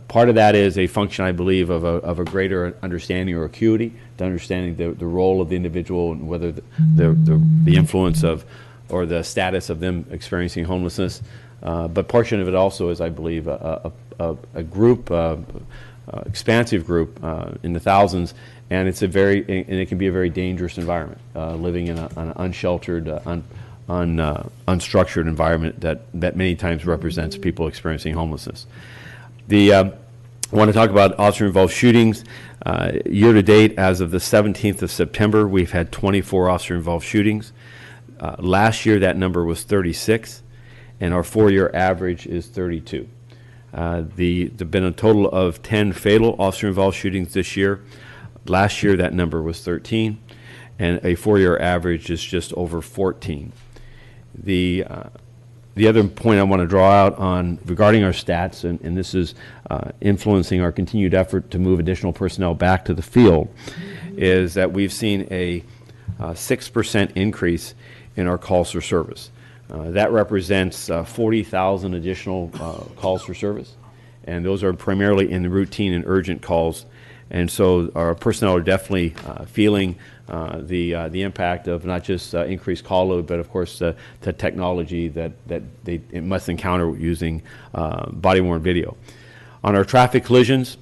Part of that is a function, I believe, of a greater understanding or acuity, to understanding the role of the individual and whether the influence of or the status of them experiencing homelessness. But portion of it also is, I believe, a group, expansive group in the thousands, and it can be a very dangerous environment, living in an unsheltered, unstructured environment that many times represents people experiencing homelessness. I want to talk about officer-involved shootings. Year to date, as of the 17th of September, we've had 24 officer-involved shootings. Last year, that number was 36, and our 4-year average is 32. There've been a total of 10 fatal officer-involved shootings this year. Last year, that number was 13, and a 4-year average is just over 14. The other point I want to draw out on regarding our stats, and this is influencing our continued effort to move additional personnel back to the field, is that we've seen a 6% increase in our calls for service. That represents 40,000 additional calls for service, and those are primarily in the routine and urgent calls. And so our personnel are definitely feeling the impact of not just increased call load, but of course the technology that they must encounter using body-worn video. On our traffic collisions,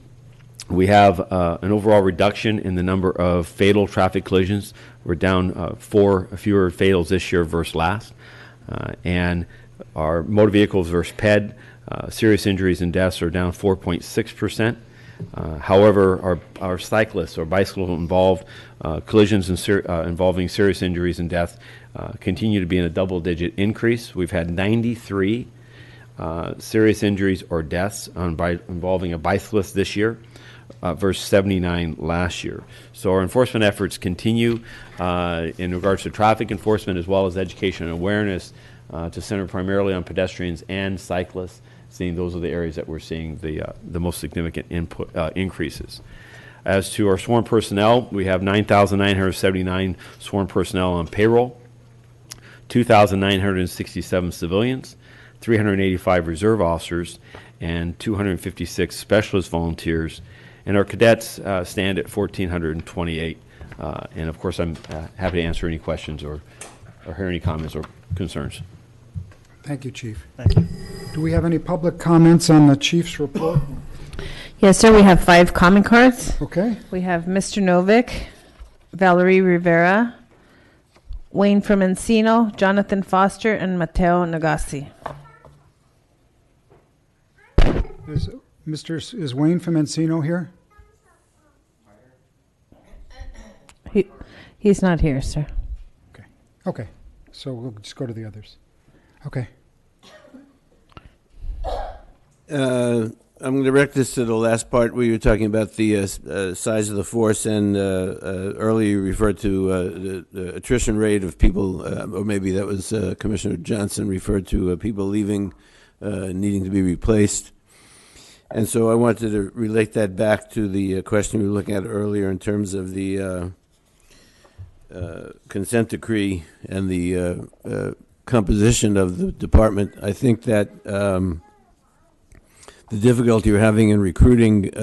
we have an overall reduction in the number of fatal traffic collisions. We're down 4 fewer fatals this year versus last. And our motor vehicles versus PED, serious injuries and deaths are down 4.6%. However, our cyclists or bicycle-involved collisions involving serious injuries and death continue to be in a double-digit increase. We've had 93 serious injuries or deaths involving a bicyclist this year versus 79 last year. So our enforcement efforts continue in regards to traffic enforcement as well as education and awareness to center primarily on pedestrians and cyclists. Seeing those are the areas that we're seeing the most significant increases. As to our sworn personnel, we have 9,979 sworn personnel on payroll, 2,967 civilians, 385 reserve officers, and 256 specialist volunteers. And our cadets stand at 1,428. And of course, I'm happy to answer any questions or hear any comments or concerns. Thank you, Chief. Thank you. Do we have any public comments on the Chief's report? Yes, sir. We have 5 comment cards. Okay. We have Mr. Novick, Valerie Rivera, Wayne from Encino, Jonathan Foster, and Mateo Nagasi. Is Wayne from Encino here? He's not here, sir. Okay, so we'll just go to the others. Okay. I'm going to direct this to the last part where you were talking about the size of the force, and earlier you referred to the attrition rate of people, or maybe that was Commissioner Johnson referred to people leaving, needing to be replaced. And so I wanted to relate that back to the question we were looking at earlier in terms of the consent decree and the composition of the department. I think that the difficulty you're having in recruiting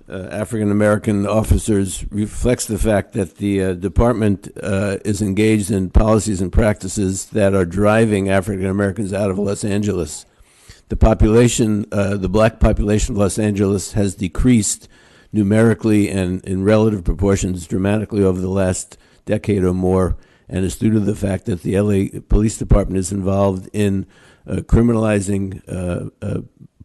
African American officers reflects the fact that the department is engaged in policies and practices that are driving African Americans out of Los Angeles. The population, the black population of Los Angeles has decreased numerically and in relative proportions dramatically over the last decade or more, and it's due to the fact that the LA Police Department is involved in criminalizing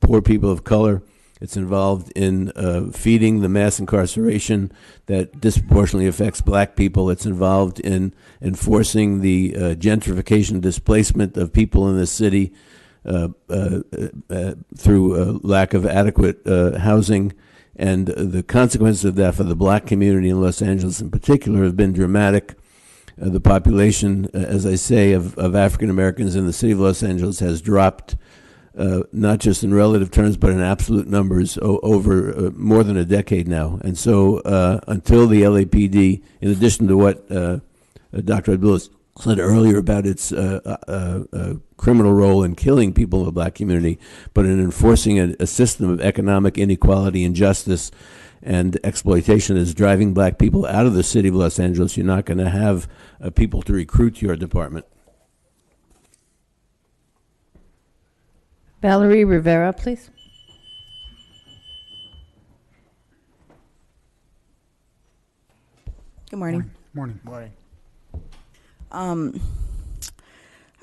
poor people of color. It's involved in feeding the mass incarceration that disproportionately affects black people. It's involved in enforcing the gentrification displacement of people in the city through lack of adequate housing. And the consequences of that for the black community in Los Angeles in particular have been dramatic. The population, as I say, of African Americans in the city of Los Angeles has dropped, not just in relative terms, but in absolute numbers over more than a decade now. And so until the LAPD, in addition to what Dr. Abdullah said earlier about its criminal role in killing people in the black community, but in enforcing a system of economic inequality, injustice, and exploitation is driving black people out of the city of Los Angeles, you're not going to have people to recruit to your department. Valerie Rivera, please. Good morning. Morning.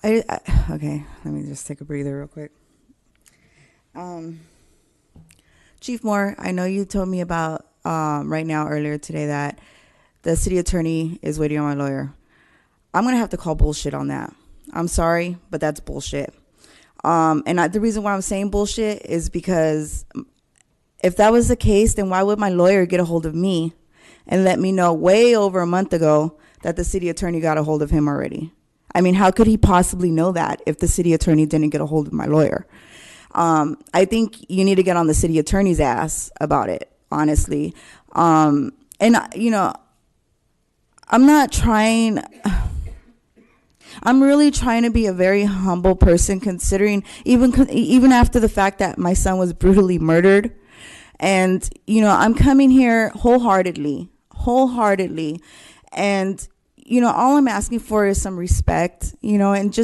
Okay, let me just take a breather real quick. Chief Moore, I know you told me about right now earlier today that the city attorney is waiting on my lawyer. I'm gonna have to call bullshit on that. I'm sorry, but that's bullshit. The reason why I'm saying bullshit is because if that was the case, then why would my lawyer get a hold of me and let me know way over a month ago that the city attorney got a hold of him already? I mean, how could he possibly know that if the city attorney didn't get a hold of my lawyer? I think you need to get on the city attorney's ass about it, honestly. I'm really trying to be a very humble person, considering even after the fact that my son was brutally murdered. And, I'm coming here wholeheartedly. And, all I'm asking for is some respect, and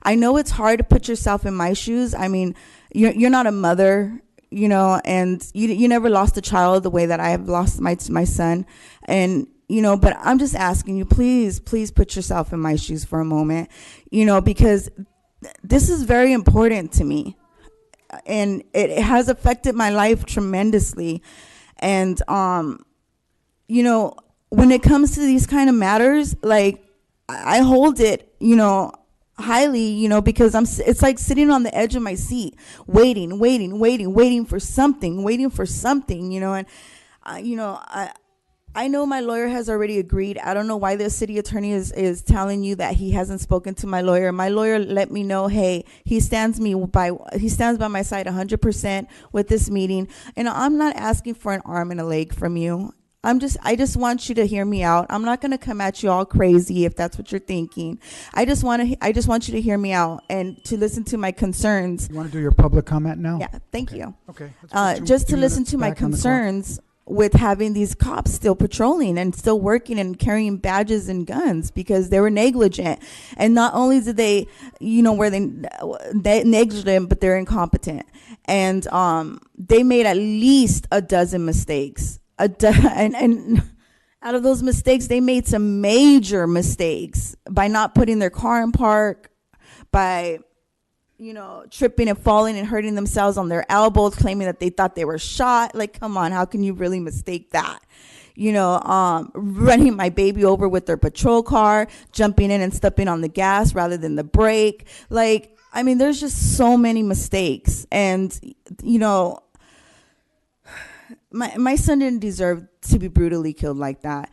I know it's hard to put yourself in my shoes. I mean, you're not a mother, and you never lost a child the way that I have lost my son. And, but I'm just asking you, please put yourself in my shoes for a moment, because this is very important to me. And it has affected my life tremendously. And, when it comes to these kind of matters, like, I hold it, highly, because it's like sitting on the edge of my seat, waiting for something, and, I know my lawyer has already agreed. I don't know why the city attorney is telling you that he hasn't spoken to my lawyer. My lawyer let me know, hey, he stands by my side 100% with this meeting. And I'm not asking for an arm and a leg from you. I just want you to hear me out. I'm not going to come at you all crazy if that's what you're thinking. I just want you to hear me out and to listen to my concerns. You want to do your public comment now? Yeah, thank you. Okay. Just to listen to my concerns with having these cops still patrolling and still working and carrying badges and guns because they were negligent. And not only did they, were they negligent, but they're incompetent. And they made at least a dozen mistakes. And out of those mistakes, they made some major mistakes by not putting their car in park, by tripping and falling and hurting themselves on their elbows, claiming that they thought they were shot. Like, come on, how can you really mistake that? Running my baby over with their patrol car, jumping in and stepping on the gas rather than the brake. Like, I mean, there's just so many mistakes. And, my son didn't deserve to be brutally killed like that.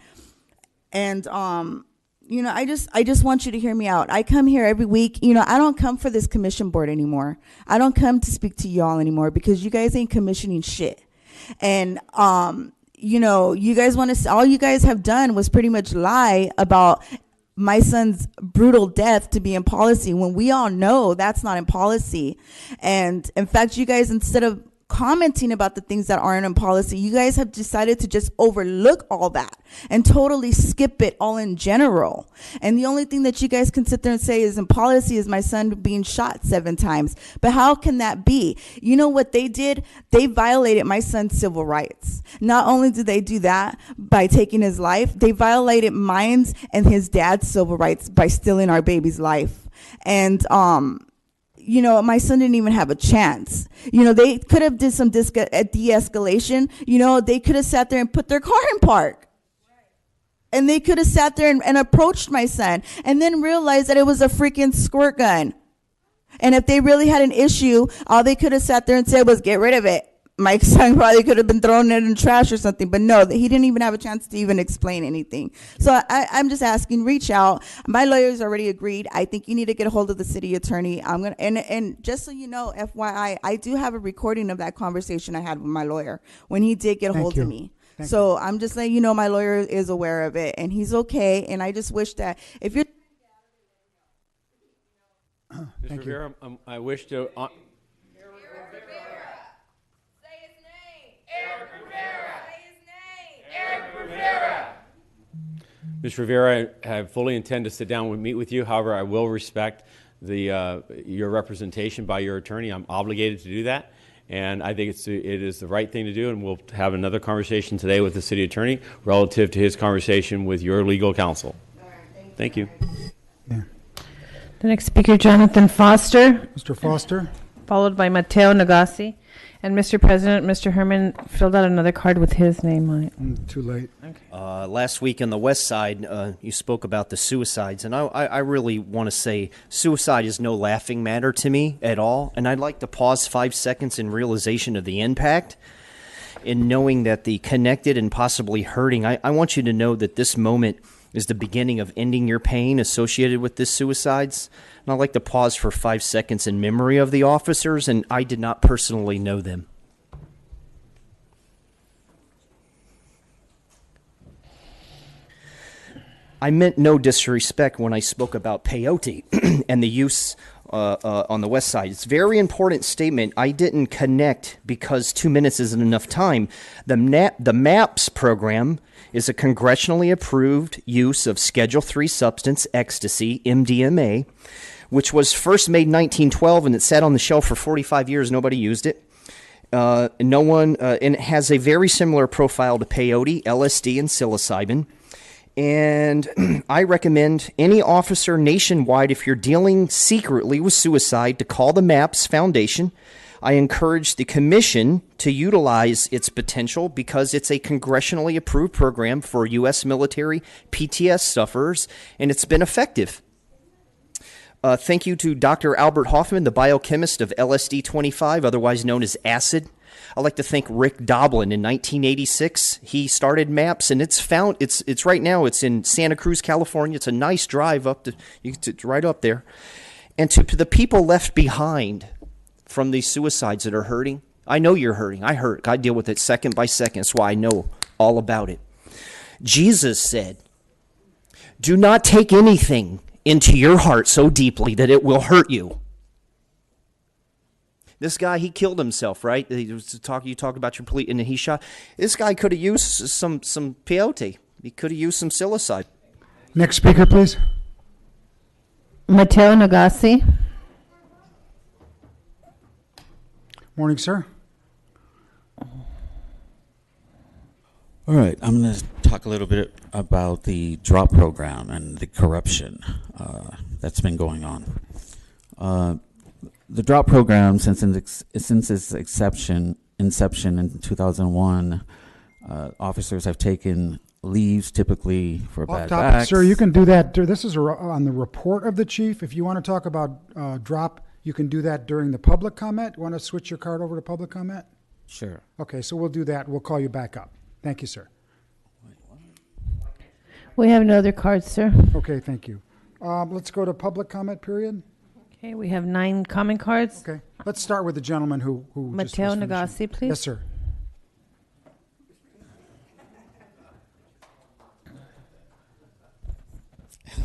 And, I just want you to hear me out. I come here every week. I don't come for this commission board anymore. I don't come to speak to y'all anymore because you guys ain't commissioning shit. And, you guys all you guys have done was pretty much lie about my son's brutal death to be in policy when we all know that's not in policy. And in fact, you guys, instead of commenting about the things that aren't in policy, you guys have decided to just overlook all that and totally skip it all in general. And the only thing that you guys can sit there and say is in policy is my son being shot 7 times. But how can that be? You know what they did? They violated my son's civil rights. Not only did they do that by taking his life, they violated mine's and his dad's civil rights by stealing our baby's life. And my son didn't even have a chance. They could have did some de-escalation. They could have sat there and put their car in park. And they could have sat there and approached my son and then realized that it was a freaking squirt gun. And if they really had an issue, all they could have sat there and said was, get rid of it. My son probably could have been throwing it in trash or something, but no, he didn't even have a chance to even explain anything. So I'm just asking, reach out. My lawyer's already agreed. I think you need to get a hold of the city attorney. And just so you know, FYI, I do have a recording of that conversation I had with my lawyer when he did get a hold of me. So I'm just letting you know my lawyer is aware of it and he's okay. And I just wish that if you're Mr. Rivera, I wish to. Mr. Rivera, I fully intend to sit down and meet with you. However, I will respect your representation by your attorney. I'm obligated to do that, and I think it is the right thing to do, and we'll have another conversation today with the city attorney relative to his conversation with your legal counsel. Thank you. Yeah. The next speaker, Jonathan Foster. Mr. Foster. Followed by Mateo Nagasi. And Mr. President, Mr. Herman filled out another card with his name on it. Too late. Okay. Last week on the West Side, you spoke about the suicides, and I really want to say suicide is no laughing matter to me at all, and I'd like to pause 5 seconds in realization of the impact in knowing that the connected and possibly hurting. I want you to know that this moment is the beginning of ending your pain associated with this suicides. And I'd like to pause for 5 seconds in memory of the officers, and I did not personally know them. I meant no disrespect when I spoke about peyote and the use on the West Side. It's a very important statement. I didn't connect because 2 minutes isn't enough time. The MAPS program is a congressionally approved use of Schedule III substance, ecstasy, MDMA, which was first made in 1912, and it sat on the shelf for 45 years. Nobody used it. And it has a very similar profile to peyote, LSD, and psilocybin. And I recommend any officer nationwide, if you're dealing secretly with suicide, to call the MAPS Foundation. I encourage the commission to utilize its potential because it's a congressionally approved program for U.S. military PTS sufferers, and it's been effective. Thank you to Dr. Albert Hoffman, the biochemist of LSD-25, otherwise known as acid. I'd like to thank Rick Doblin. In 1986, he started MAPS, and it's right now, it's in Santa Cruz, California. It's a nice drive up to right up there. And to the people left behind from these suicides that are hurting, I know you're hurting. I hurt. I deal with it second by second. That's why I know all about it. Jesus said, "Do not take anything into your heart so deeply that it will hurt you." This guy, he killed himself, right? You talk about your police, and he shot. This guy could have used some peyote. He could have used some psilocybin. Next speaker, please. Mateo Nagasi. Morning, sir. All right, I'm going to talk a little bit about the DROP program and the corruption that's been going on. The drop program, since its inception in 2001, officers have taken leaves typically for bad backs. Sir, you can do that. This is on the report of the chief. If you want to talk about drop, you can do that during the public comment. Want to switch your card over to public comment? Sure. Okay, so we'll do that. We'll call you back up. Thank you, sir. We have no other cards, sir. Okay, thank you. Let's go to public comment period. Okay, we have 9 comment cards. Okay, let's start with the gentleman who just Mateo was finishing. Nagasi, please. Yes, sir.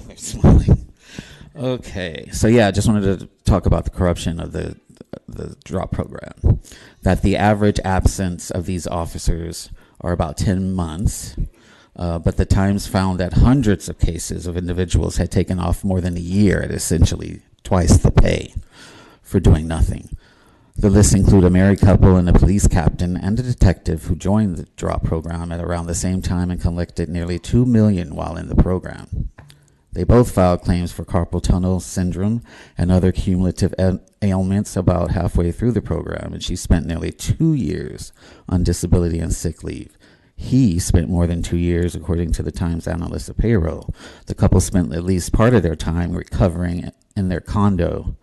They're smiling. Okay, so yeah, I just wanted to talk about the corruption of the drop program. That the average absence of these officers are about 10 months, but the Times found that hundreds of cases of individuals had taken off more than a year at essentially twice the pay for doing nothing. The list include a married couple and a police captain and a detective who joined the drop program at around the same time and collected nearly $2 million while in the program. They both filed claims for carpal tunnel syndrome and other cumulative ailments about halfway through the program, and she spent nearly 2 years on disability and sick leave. He spent more than 2 years, according to the Times analyst of payroll. The couple spent at least part of their time recovering in their condo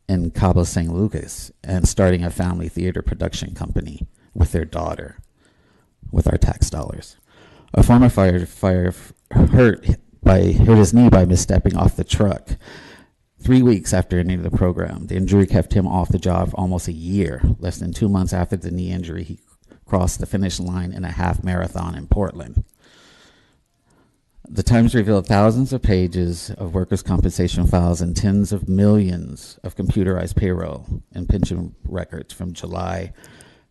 in Cabo San Lucas and starting a family theater production company with their daughter, with our tax dollars. A former firefighter hurt his knee by misstepping off the truck 3 weeks after ending the program. The injury kept him off the job for almost a year. Less than 2 months after the knee injury, he crossed the finish line in a half marathon in Portland. The Times revealed thousands of pages of workers' compensation files and tens of millions of computerized payroll and pension records from July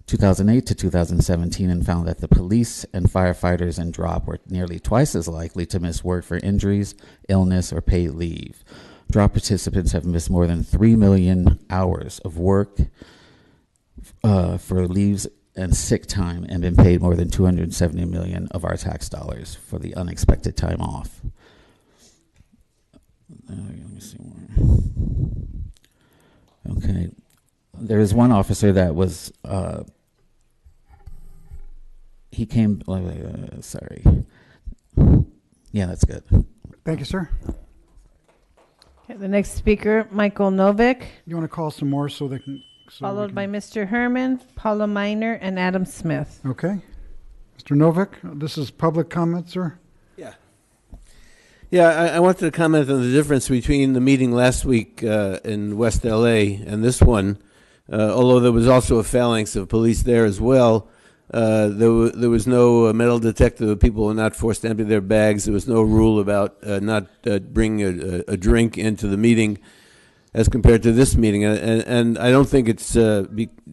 2008 to 2017 and found that the police and firefighters in drop were nearly twice as likely to miss work for injuries, illness, or paid leave. Drop participants have missed more than 3 million hours of work for leaves and sick time and been paid more than $270 million of our tax dollars for the unexpected time off. Let me see more. Okay. There is one officer that was, he came, sorry. Yeah, that's good. Thank you, sir. Okay, the next speaker, Michael Novick, You want to call some more so they can... followed by Mr. Herman, Paula Miner, and Adam Smith. Okay. Mr. Novick, this is public comment, sir. Yeah, I wanted to comment on the difference between the meeting last week in West LA and this one. Although there was also a phalanx of police there as well, there was no metal detector. People were not forced to empty their bags. There was no rule about not bringing a drink into the meeting as compared to this meeting. And I don't think it's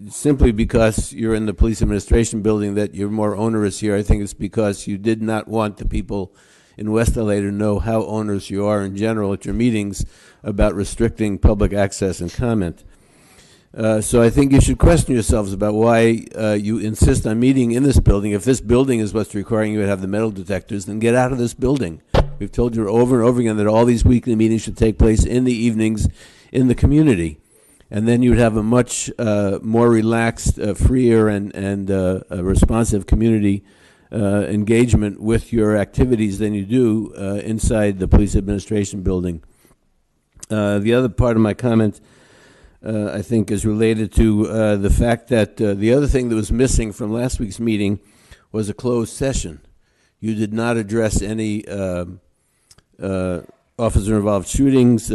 simply because you're in the police administration building that you're more onerous here. I think it's because you did not want the people in West LA to know how onerous you are in general at your meetings about restricting public access and comment. So I think you should question yourselves about why you insist on meeting in this building. If this building is what's requiring you to have the metal detectors, then get out of this building. We've told you over and over again that all these weekly meetings should take place in the evenings in the community. And then you'd have a much more relaxed, freer, and responsive community engagement with your activities than you do inside the police administration building. The other part of my comment I think is related to the fact that the other thing that was missing from last week's meeting was a closed session. You did not address any officer-involved shootings,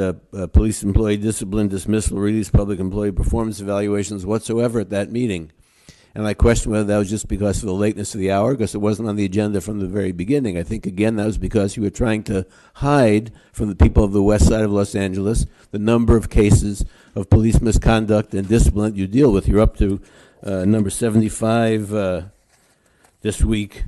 police employee discipline, dismissal, release, public employee performance evaluations whatsoever at that meeting. And I question whether that was just because of the lateness of the hour, because it wasn't on the agenda from the very beginning. I think, again, that was because you were trying to hide from the people of the west side of Los Angeles the number of cases of police misconduct and discipline that you deal with. You're up to number 75 this week.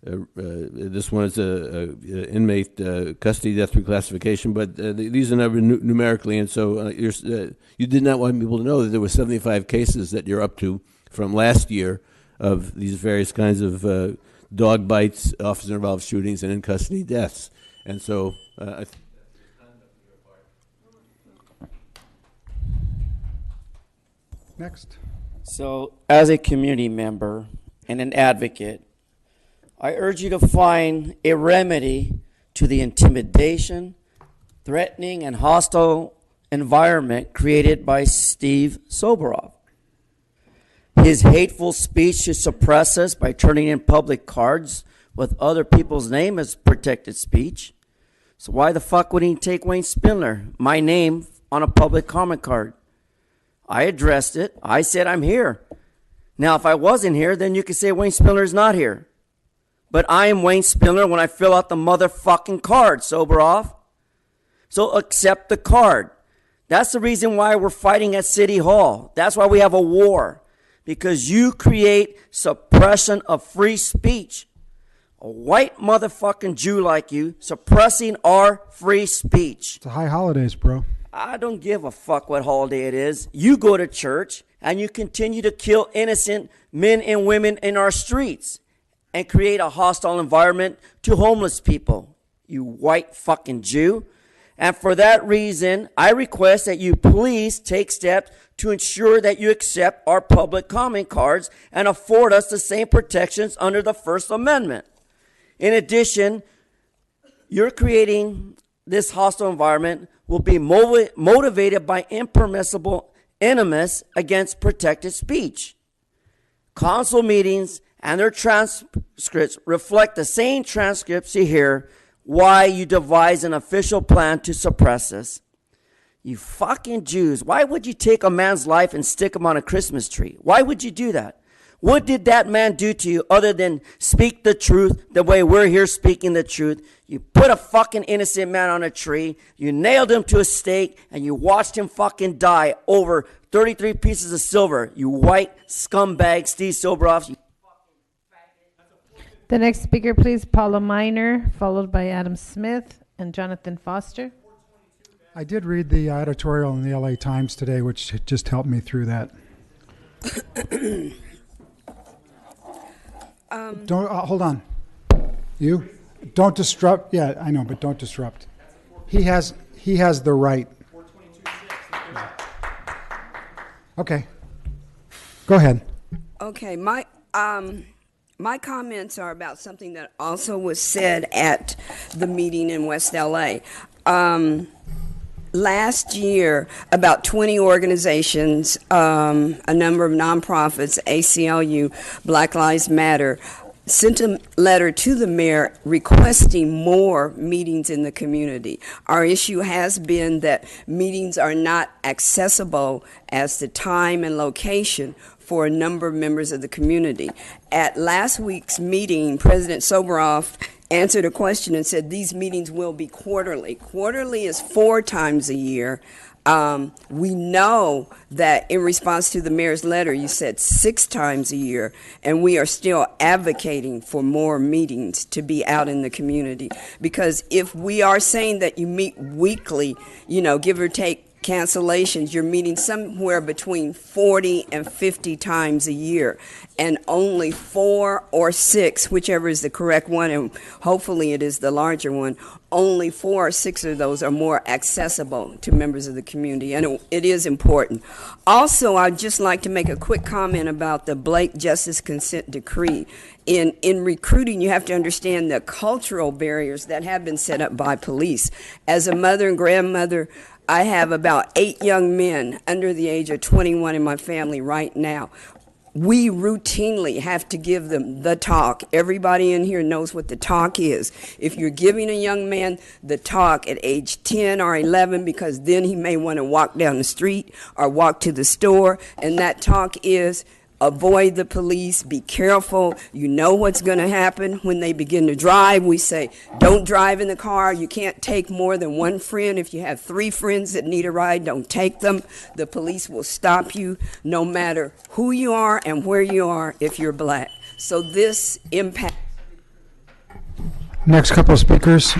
This one is a inmate custody death reclassification, but these are numbered numerically, and so you did not want people to know that there were 75 cases that you're up to from last year of these various kinds of dog bites, officer-involved shootings, and in-custody deaths. And so Next. So, as a community member and an advocate, I urge you to find a remedy to the intimidation, threatening, and hostile environment created by Steve Soboroff. His hateful speech should suppress us by turning in public cards with other people's name as protected speech. So why the fuck would he take Wayne Spindler, my name, on a public comment card? I addressed it. I said I'm here. Now, if I wasn't here, then you could say Wayne Spindler's not here. But I am Wayne Spindler when I fill out the motherfucking card, Soboroff. So accept the card. That's the reason why we're fighting at City Hall. That's why we have a war. Because you create suppression of free speech. A white motherfucking Jew like you suppressing our free speech. It's the high holidays, bro. I don't give a fuck what holiday it is. You go to church and you continue to kill innocent men and women in our streets and create a hostile environment to homeless people. You white fucking Jew. And for that reason, I request that you please take steps to ensure that you accept our public comment cards and afford us the same protections under the First Amendment. In addition, you're creating this hostile environment will be motivated by impermissible animus against protected speech. Council meetings and their transcripts reflect the same transcripts you hear why you devise an official plan to suppress us. You fucking Jews, why would you take a man's life and stick him on a Christmas tree? Why would you do that? What did that man do to you other than speak the truth the way we're here speaking the truth? You put a fucking innocent man on a tree, you nailed him to a stake, and you watched him fucking die over 33 pieces of silver. You white scumbag, Steve Soboroff. You The next speaker, please, Paula Miner, followed by Adam Smith and Jonathan Foster. I did read the editorial in the LA Times today, which just helped me through that. Don't hold on. You don't disrupt. Yeah, I know, but don't disrupt. He has the right. Okay. Go ahead. Okay, my comments are about something that also was said at the meeting in West LA. Last year, about 20 organizations, a number of nonprofits, ACLU, Black Lives Matter, sent a letter to the mayor requesting more meetings in the community. Our issue has been that meetings are not accessible as to time and location for a number of members of the community. At last week's meeting, President Soboroff answered a question and said these meetings will be quarterly. Quarterly is 4 times a year. We know that in response to the mayor's letter, you said 6 times a year, and we are still advocating for more meetings to be out in the community. Because if we are saying that you meet weekly, give or take cancellations, you're meeting somewhere between 40 and 50 times a year, and only 4 or 6, whichever is the correct one, and hopefully it is the larger one, only 4 or 6 of those are more accessible to members of the community, and it is important. Also, I'd just like to make a quick comment about the Blake Justice Consent Decree. In recruiting, you have to understand the cultural barriers that have been set up by police. As a mother and grandmother, I have about 8 young men under the age of 21 in my family right now. We routinely have to give them the talk. Everybody in here knows what the talk is. If you're giving a young man the talk at age 10 or 11, because then he may want to walk down the street or walk to the store, and that talk is avoid the police, be careful. You know what's going to happen when they begin to drive. We say, don't drive in the car. You can't take more than 1 friend. If you have 3 friends that need a ride, don't take them. The police will stop you no matter who you are and where you are if you're black. So this impacts. Next couple of speakers.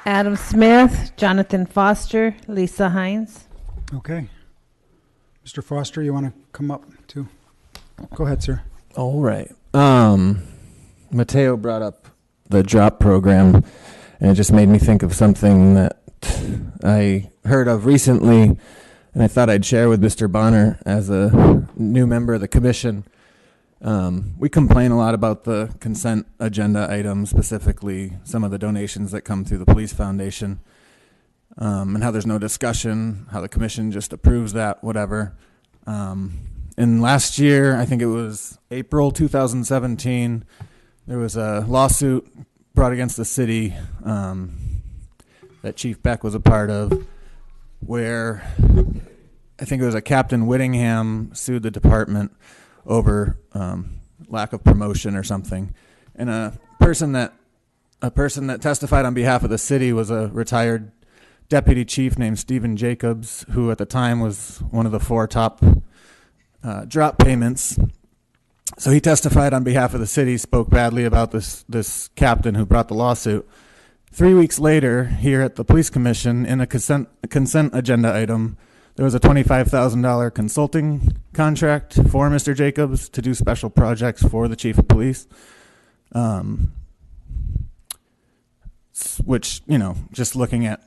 Adam Smith, Jonathan Foster, Lisa Hines. Okay. Mr. Foster, you want to come up too? Go ahead, sir. All right. Mateo brought up the DROP program, and it just made me think of something that I heard of recently. and I thought I'd share with Mr. Bonner as a new member of the commission. We complain a lot about the consent agenda items, specifically some of the donations that come through the Police Foundation, and how there's no discussion, how the commission just approves that, whatever. And last year, I think it was April 2017, there was a lawsuit brought against the city that Chief Beck was a part of, where I think it was a Captain Whittingham sued the department over lack of promotion or something. And a person that testified on behalf of the city was a retired deputy chief named Stephen Jacobs, who at the time was one of the 4 top drop payments. So he testified on behalf of the city, spoke badly about this captain who brought the lawsuit. 3 weeks later, here at the police commission, in a consent agenda item, there was a $25,000 consulting contract for Mr. Jacobs to do special projects for the chief of police. Which, just looking at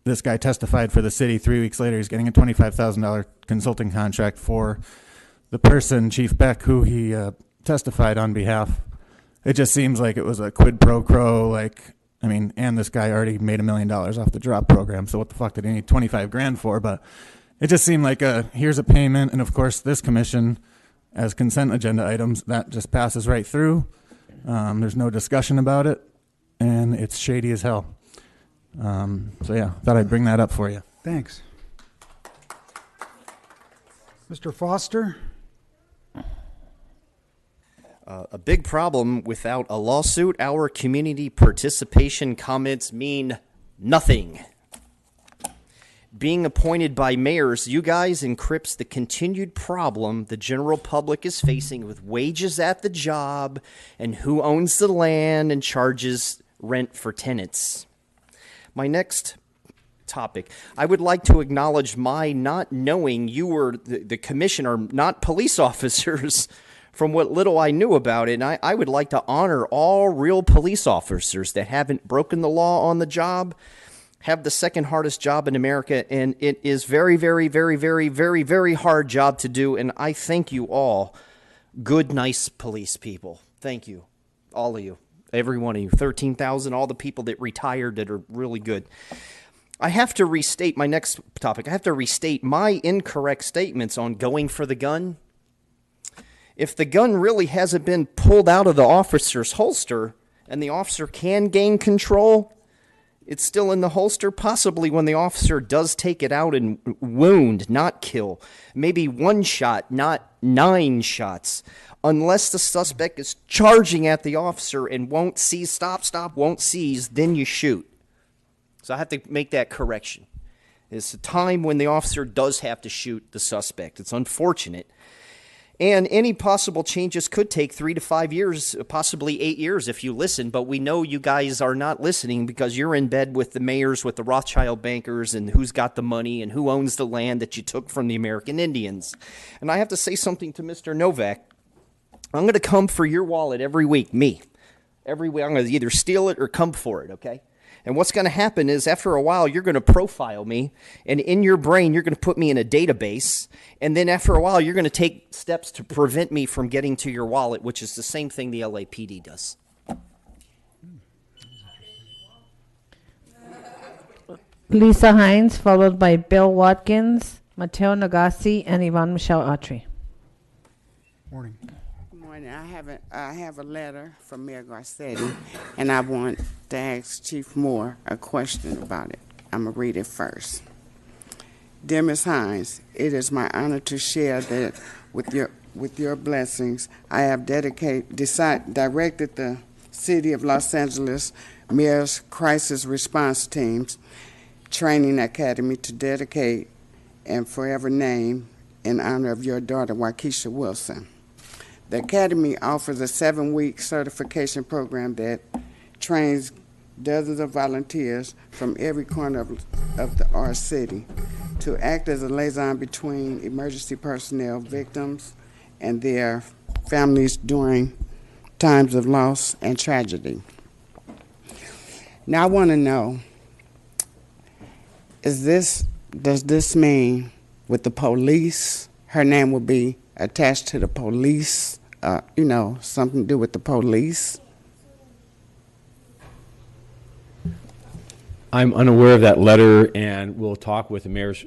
this guy testified for the city, 3 weeks later, he's getting a $25,000 consulting contract for the person, Chief Beck, who he testified on behalf. It just seems like it was a quid pro quo, and this guy already made $1 million off the drop program, so what the fuck did he need 25 grand for? But it just seemed like here's a payment, and of course this commission, as consent agenda items, that just passes right through. There's no discussion about it, and it's shady as hell. Thought I'd bring that up for you. Thanks. Mr. Foster? A big problem: without a lawsuit, our community participation comments mean nothing. Being appointed by mayors, you guys encrypts the continued problem the general public is facing with wages at the job and who owns the land and charges rent for tenants. My next topic, I would like to acknowledge my not knowing you were the commission are not police officers from what little I knew about it. And I would like to honor all real police officers that haven't broken the law on the job, have the second hardest job in America, and it is very, very, very, very, very, very hard job to do. And I thank you all, good, nice police people. Thank you, all of you. Every one of you, 13,000, all the people that retired that are really good. I have to restate my next topic. I have to restate my incorrect statements on going for the gun. If the gun really hasn't been pulled out of the officer's holster and the officer can gain control, it's still in the holster, possibly when the officer does take it out and wound, not kill. Maybe 1 shot, not 9 shots. Unless the suspect is charging at the officer and won't seize, stop, won't seize, then you shoot. So I have to make that correction. It's a time when the officer does have to shoot the suspect. It's unfortunate. And any possible changes could take 3 to 5 years, possibly 8 years if you listen. But we know you guys are not listening because you're in bed with the mayors, with the Rothschild bankers, and who's got the money and who owns the land that you took from the American Indians. And I have to say something to Mr. Novak. I'm going to come for your wallet every week, me. Every week I'm going to either steal it or come for it, okay? And what's going to happen is after a while, you're going to profile me, and in your brain, you're going to put me in a database, and then after a while, you're going to take steps to prevent me from getting to your wallet, which is the same thing the LAPD does. Lisa Hines, followed by Bill Watkins, Mateo Nagasi, and Yvonne Michelle Autry. Morning. I have a letter from Mayor Garcetti, and I want to ask Chief Moore a question about it. I'm going to read it first. Dear Ms. Hines, it is my honor to share that with your blessings, I have directed the City of Los Angeles Mayor's Crisis Response Teams Training Academy to dedicate and forever name in honor of your daughter, Waukesha Wilson. The Academy offers a 7-week certification program that trains dozens of volunteers from every corner of our city to act as a liaison between emergency personnel, victims, and their families during times of loss and tragedy. Now I want to know, is this does this mean with the police, her name will be attached to the police, something to do with the police? I'm unaware of that letter, and we'll talk with the mayor's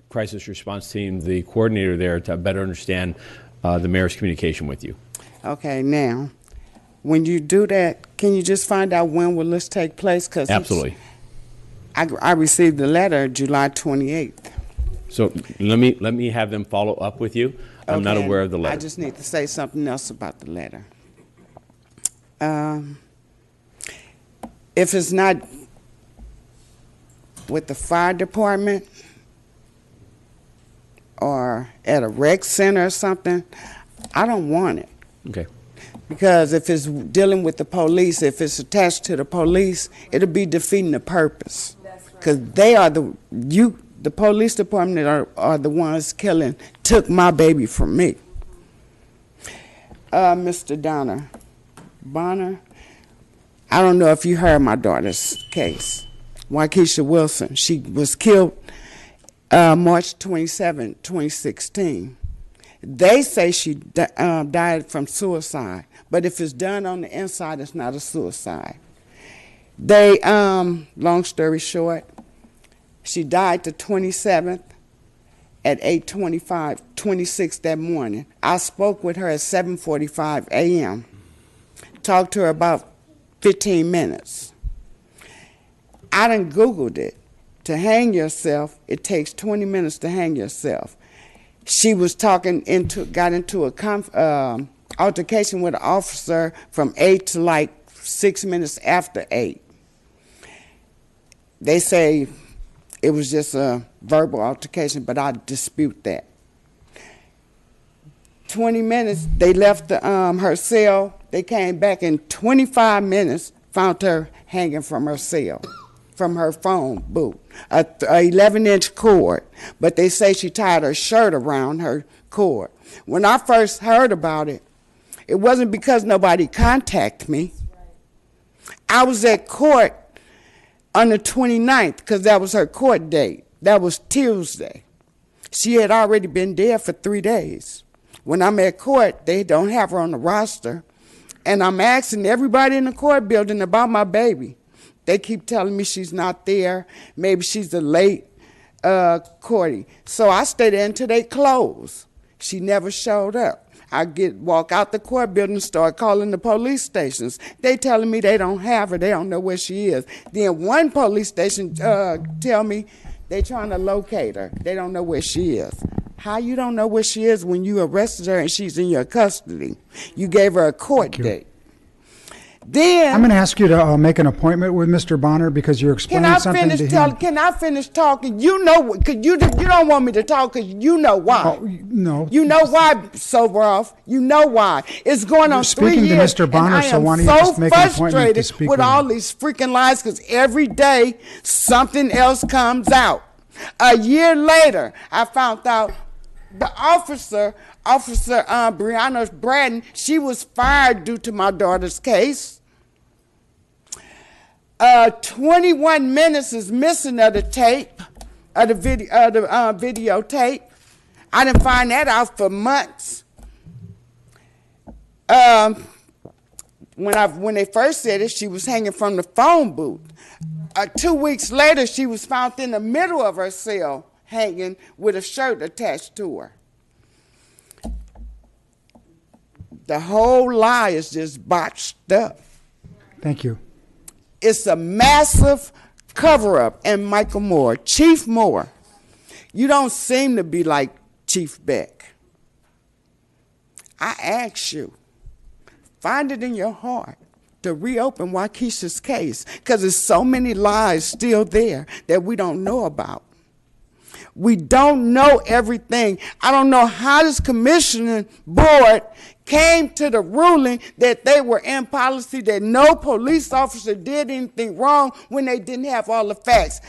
crisis response team, the coordinator there, to better understand the mayor's communication with you. Okay, now, when you do that, can you just find out when will this take place? 'Cause Absolutely. I received the letter July 28th. So let me have them follow up with you. I'm not Okay, aware of the letter. I just need to say something else about the letter. If it's not with the fire department or at a rec center or something, I don't want it. Okay. Because if it's dealing with the police, if it's attached to the police, it'll be defeating the purpose. Because they are the police department are the ones took my baby from me. Mr. Bonner, I don't know if you heard my daughter's case. Waukesha Wilson, she was killed March 27, 2016. They say she died from suicide, but if it's done on the inside, it's not a suicide. They, long story short, she died the 27th at 8:26 that morning. I spoke with her at 7:45 a.m., talked to her about 15 minutes. I done Googled it. To hang yourself, it takes 20 minutes to hang yourself. She was got into a altercation with an officer from 8 to like 6 minutes after 8. They say it was just a verbal altercation, but I dispute that. 20 minutes, they left her cell. They came back in 25 minutes, found her hanging from her cell, from her phone booth, a 11-inch cord. But they say she tied her shirt around her cord. When I first heard about it, it wasn't because nobody contacted me. I was at court on the 29th because that was her court date. That was Tuesday. She had already been there for 3 days. When I'm at court, they don't have her on the roster. And I'm asking everybody in the court building about my baby. They keep telling me she's not there. Maybe she's a late courting. So I stayed there until they closed. She never showed up. I walk out the court building and start calling the police stations. They telling me they don't have her. They don't know where she is. Then one police station tell me they trying to locate her. They don't know where she is. How you don't know where she is when you arrested her and she's in your custody? You gave her a court date. Then I'm going to ask you to make an appointment with Mr. Bonner because you're explaining something to him. Can I finish talking? You know, cause you don't want me to talk because you know why. Oh, no. You know why, Soboroff. You know why. It's going on 3 years. You're speaking to Mr. Bonner, so why don't you just make an appointment to speak with all these freaking lies because every day something else comes out. A year later, I found out the Officer Brianna Braden, she was fired due to my daughter's case. 21 minutes is missing of the tape, of the videotape. I didn't find that out for months. When they first said it, she was hanging from the phone booth. 2 weeks later, she was found in the middle of her cell, hanging with a shirt attached to her. The whole lie is just botched up. Thank you. It's a massive cover-up. And Michael Moore, Chief Moore, you don't seem to be like Chief Beck. I ask you, find it in your heart to reopen Waukesha's case because there's so many lies still there that we don't know about. We don't know everything. I don't know how this commissioning board came to the ruling that they were in policy, that no police officer did anything wrong when they didn't have all the facts.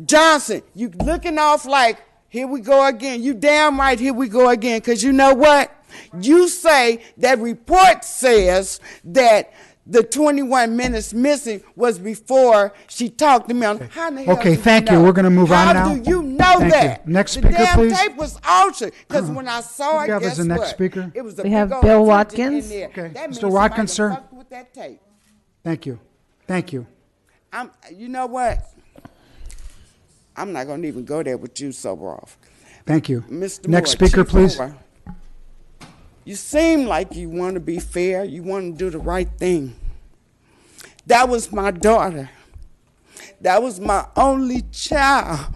Johnson, you looking off like, here we go again. You damn right, here we go again. Because you know what? You say that report says that the 21 minutes missing was before she talked to me. How the hell Okay, thank you. We're going to move on now. How do you know? know Thank that. you. Next the speaker, damn please. tape was altered because when I saw Who it, do you have guess as the next what? speaker? It was a We big have old Bill attention Watkins. in there. Okay. That Mr. means Watkins, somebody sir. fucked with that tape. Thank you. Thank you. You know what? I'm not going to even go there with you, Soboroff. Thank you. Mr. Next Moore, speaker, Chief please. Moore, you seem like you want to be fair. You want to do the right thing. That was my daughter. That was my only child.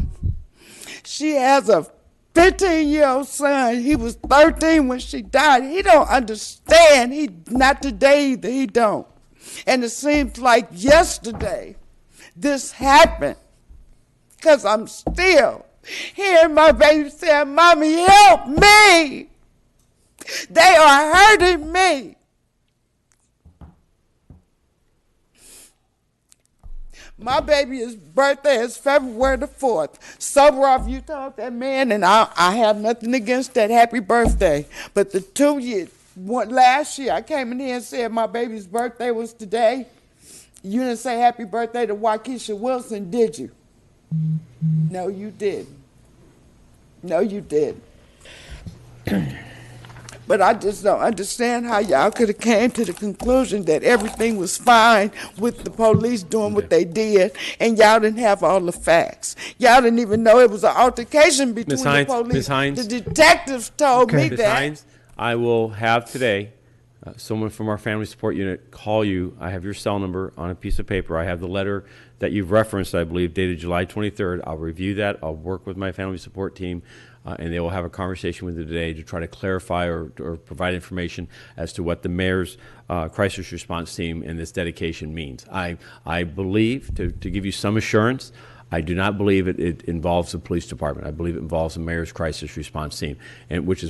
She has a 15-year-old son. He was 13 when she died. He don't understand. He not today either. He don't. And it seems like yesterday this happened because I'm still hearing my baby say, "Mommy, help me. They are hurting me." My baby's birthday is February the 4th. Soboroff, you told that man, and I have nothing against that. Happy birthday. But the 2 years, last year, I came in here and said my baby's birthday was today. You didn't say happy birthday to Waukesha Wilson, did you? No, you didn't. No, you didn't. But I just don't understand how y'all could have came to the conclusion that everything was fine with the police doing what they did, and y'all didn't have all the facts. Y'all didn't even know it was an altercation between the police. Ms. Hines. The detectives told me Ms. that. Hines, I will have today someone from our family support unit call you. I have your cell number on a piece of paper. I have the letter that you've referenced, I believe, dated July 23rd. I'll review that. I'll work with my family support team, and they will have a conversation with you today to try to clarify or provide information as to what the mayor's crisis response team and this dedication means. I believe, to give you some assurance, I do not believe it involves the police department. I believe it involves the mayor's crisis response team, and which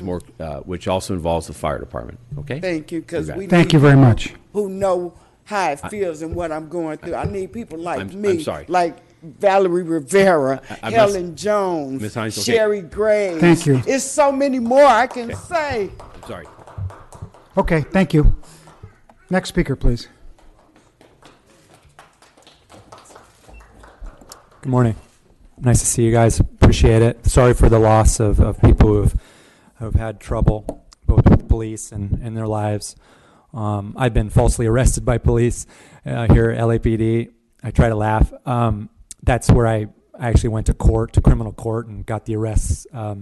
also involves the fire department. Okay. Thank you, because we Thank need you very people much. who know how it feels and what I'm going through. I need people like me, I'm sorry. like Valerie Rivera, I'm Helen not- Jones, Ms. Hines, okay. Sherry Graves. Thank you. It's so many more I can say. I'm sorry. Okay, thank you. Next speaker, please. Good morning. Nice to see you guys. Appreciate it. Sorry for the loss of people who've had trouble, both with police and in their lives. I've been falsely arrested by police here at LAPD. I try to laugh. That's where I actually went to court, to criminal court, and got the arrests. I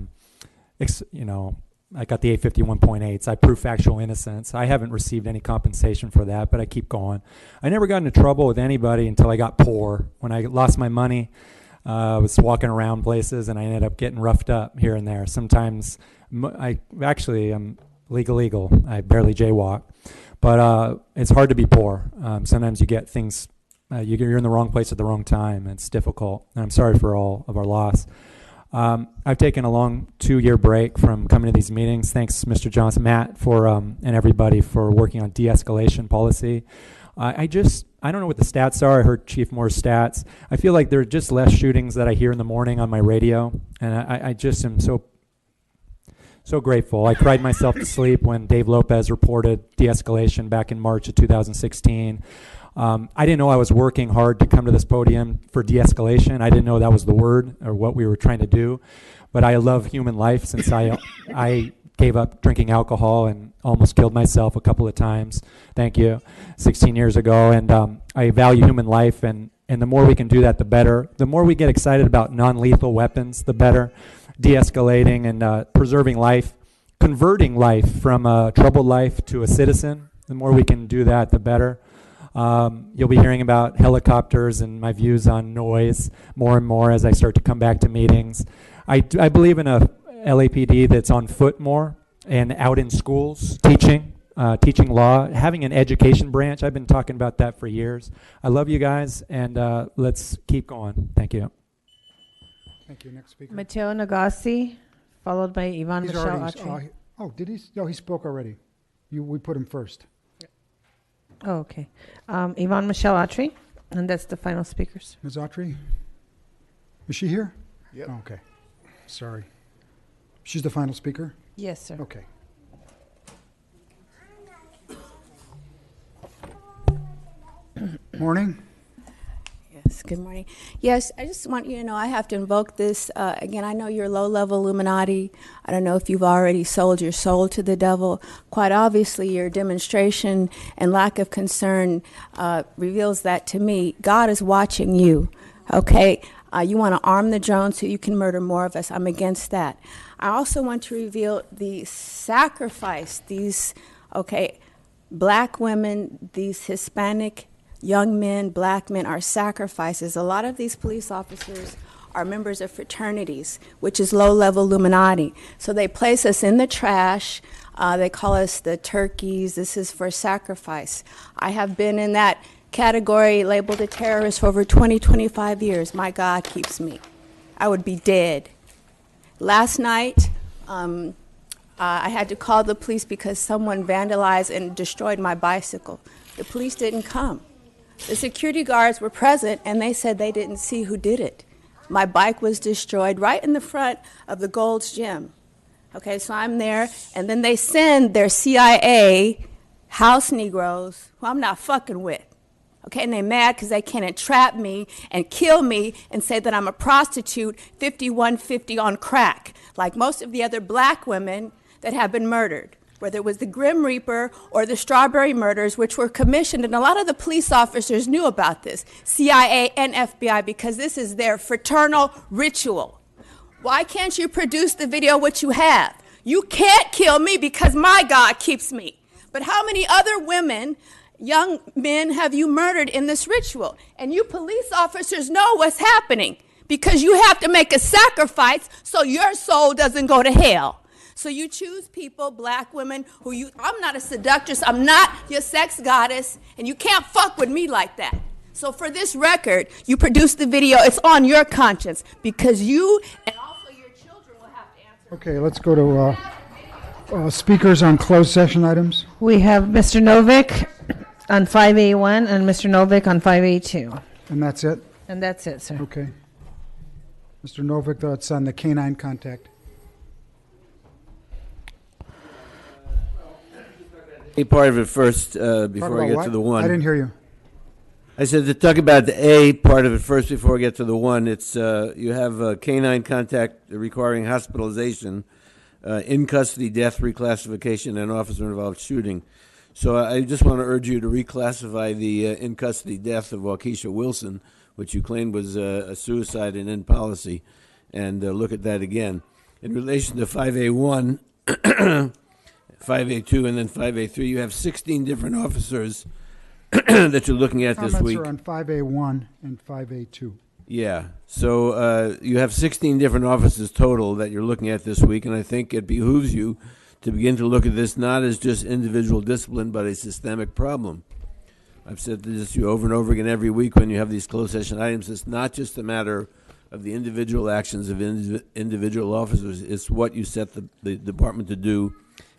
got the 851.8s. I prove factual innocence. I haven't received any compensation for that, but I keep going. I never got into trouble with anybody until I got poor. When I lost my money, I was walking around places, and I ended up getting roughed up here and there. Sometimes I'm legal. I barely jaywalk. But it's hard to be poor. Sometimes you get things, you're in the wrong place at the wrong time. It's difficult. And I'm sorry for all of our loss. I've taken a long 2-year break from coming to these meetings. Thanks, Mr. Johnson, Matt, and everybody for working on de-escalation policy. I don't know what the stats are. I heard Chief Moore's stats. I feel like there are just less shootings that I hear in the morning on my radio, and I just am so grateful. I cried myself to sleep when Dave Lopez reported de-escalation back in March of 2016. I didn't know I was working hard to come to this podium for de-escalation. I didn't know that was the word or what we were trying to do. But I love human life since I gave up drinking alcohol and almost killed myself a couple of times. Thank you. 16 years ago. And I value human life. And the more we can do that, the better. The more we get excited about non-lethal weapons, the better. De-escalating and preserving life, converting life from a troubled life to a citizen. The more we can do that, the better. You'll be hearing about helicopters and my views on noise more and more as I start to come back to meetings. I believe in a LAPD that's on foot more and out in schools teaching law, having an education branch. I've been talking about that for years. I love you guys, and let's keep going. Thank you. Thank you. Next speaker. Mateo Nagasi, followed by Ivan He's Michelle already, Autry. did he? No, he spoke already. We put him first. Oh, okay. Ivan Michelle Autry, and that's the final speakers. Ms. Autry? Is she here? Yep. Oh, okay. Sorry. She's the final speaker? Yes, sir. Okay. Yes. Yes, good morning. Yes, I just want you to know I have to invoke this. Again, I know you're low-level Illuminati. I don't know if you've already sold your soul to the devil. Quite obviously, your demonstration and lack of concern reveals that to me. God is watching you, okay? You want to arm the drone so you can murder more of us. I'm against that. I also want to reveal the sacrifice these, black women, these Hispanic young men, black men are sacrifices. A lot of these police officers are members of fraternities, which is low-level Illuminati. So they place us in the trash. They call us the turkeys. This is for sacrifice. I have been in that category labeled a terrorist for over 20, 25 years. My God keeps me. I would be dead. Last night, I had to call the police because someone vandalized and destroyed my bicycle. The police didn't come. The security guards were present, and they said they didn't see who did it. My bike was destroyed right in the front of the Gold's Gym. Okay, so I'm there, and then they send their CIA house Negroes, who I'm not fucking with. Okay, and they're mad because they can't entrap me and kill me and say that I'm a prostitute 5150 on crack, like most of the other black women that have been murdered, whether it was the Grim Reaper or the Strawberry murders, which were commissioned, and a lot of the police officers knew about this, CIA and FBI, because this is their fraternal ritual. Why can't you produce the video which you have? You can't kill me because my God keeps me. But how many other women, young men, have you murdered in this ritual? And you police officers know what's happening because you have to make a sacrifice so your soul doesn't go to hell. So you choose people, black women, I'm not a seductress, I'm not your sex goddess, and you can't fuck with me like that. So for this record, you produce the video, it's on your conscience, because you and also your children will have to answer. Okay, let's go to speakers on closed session items. We have Mr. Novick on 5A1 and Mr. Novick on 5A2. And that's it? And that's it, sir. Okay. Mr. Novick, that's on the canine contact. A part of it first before I get to the one. I didn't hear you. I said to talk about the A part of it first before I get to the one. It's you have canine contact requiring hospitalization, in custody death reclassification, and officer-involved shooting. So I just want to urge you to reclassify the in custody death of Waukesha Wilson, which you claimed was a suicide and in policy, and look at that again. In relation to 5A1, 5A2, and then 5A3, you have 16 different officers that you're looking at this week. Comments are on 5A1 and 5A2. Yeah. So you have 16 different officers total that you're looking at this week, and I think it behooves you to begin to look at this not as just individual discipline, but a systemic problem. I've said this to you over and over again every week when you have these closed session items. It's not just a matter of the individual actions of individual officers. It's what you set the department to do.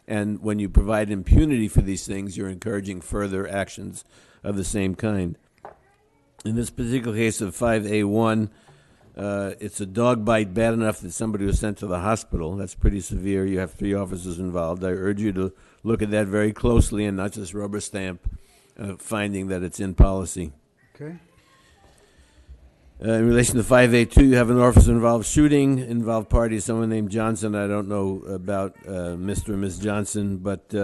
And when you provide impunity for these things, you're encouraging further actions of the same kind. In this particular case of 5A1, it's a dog bite bad enough that somebody was sent to the hospital. That's pretty severe. You have 3 officers involved. I urge you to look at that very closely and not just rubber stamp finding that it's in policy. Okay. In relation to 5A2, you have an officer-involved shooting, involved party, someone named Johnson. I don't know about Mr. and Ms. Johnson, but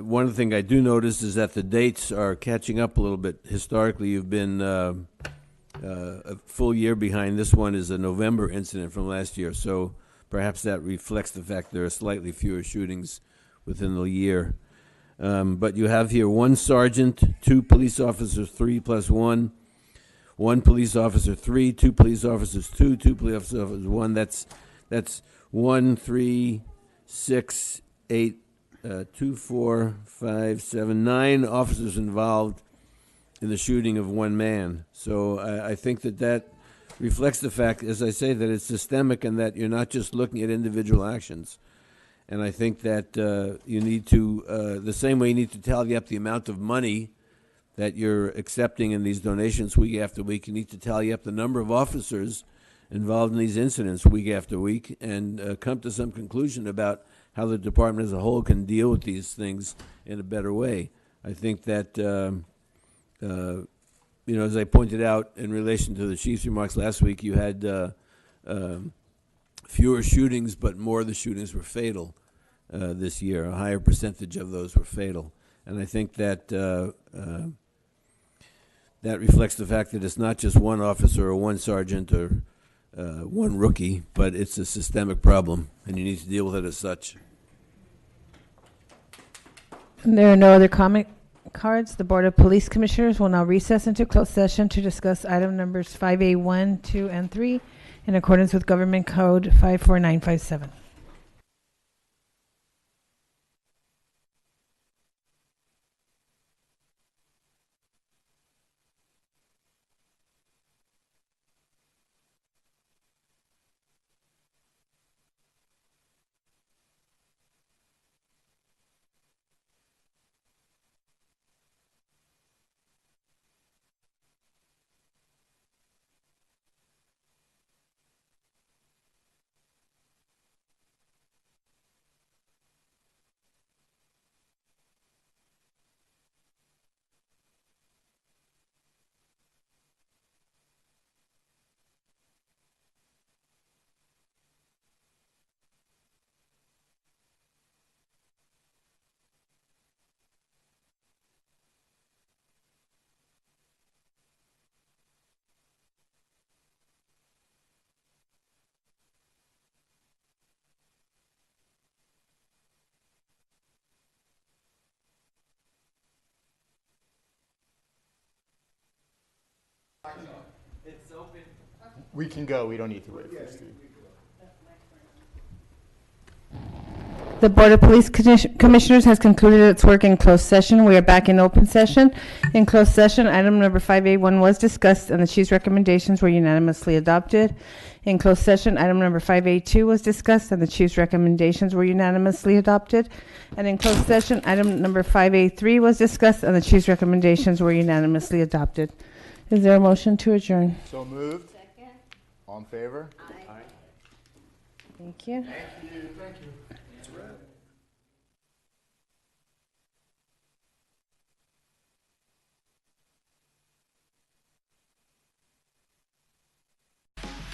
one thing I do notice is that the dates are catching up a little bit. Historically, you've been a full year behind. This one is a November incident from last year, so perhaps that reflects the fact there are slightly fewer shootings within the year. But you have here 1 sergeant, 2 police officers, 3 plus 1. 1 police officer 3, 2 police officers 2, 2 police officers 1. That's 1, 3, 6, 8, 2, 4, 5, 7, 9 officers involved in the shooting of 1 man. So I think that reflects the fact, as I say, that it's systemic and that you're not just looking at individual actions. And I think that you need to, the same way you need to tally up the amount of money that you're accepting in these donations week after week, you need to tally up the number of officers involved in these incidents week after week and come to some conclusion about how the department as a whole can deal with these things in a better way. I think that as I pointed out in relation to the chief's remarks last week, you had fewer shootings, but more of the shootings were fatal this year. A higher percentage of those were fatal. And I think that that reflects the fact that it's not just one officer or one sergeant or one rookie, but it's a systemic problem, and you need to deal with it as such. There are no other comment cards. The Board of Police Commissioners will now recess into closed session to discuss item numbers 5A1, 2, and 3 in accordance with Government Code 54957. It's open. We can go. We don't need to wait for Steve. The Board of Police Commissioners has concluded its work in closed session. We are back in open session. In closed session, item number 5A1 was discussed and the chief's recommendations were unanimously adopted. In closed session, item number 5A2 was discussed and the chief's recommendations were unanimously adopted. And in closed session, item number 5A3 was discussed and the chief's recommendations were unanimously adopted. Is there a motion to adjourn? So moved. Second. All in favor? Aye. Thank you. Thank you. Thank you. That's right.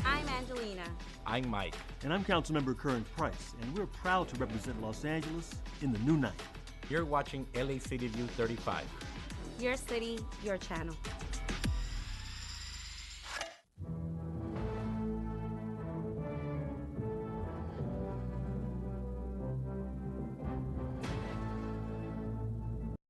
I'm Angelina. I'm Mike. And I'm Councilmember Curran Price, and we're proud to represent Los Angeles in the new night. You're watching LA City View 35. Your city, your channel.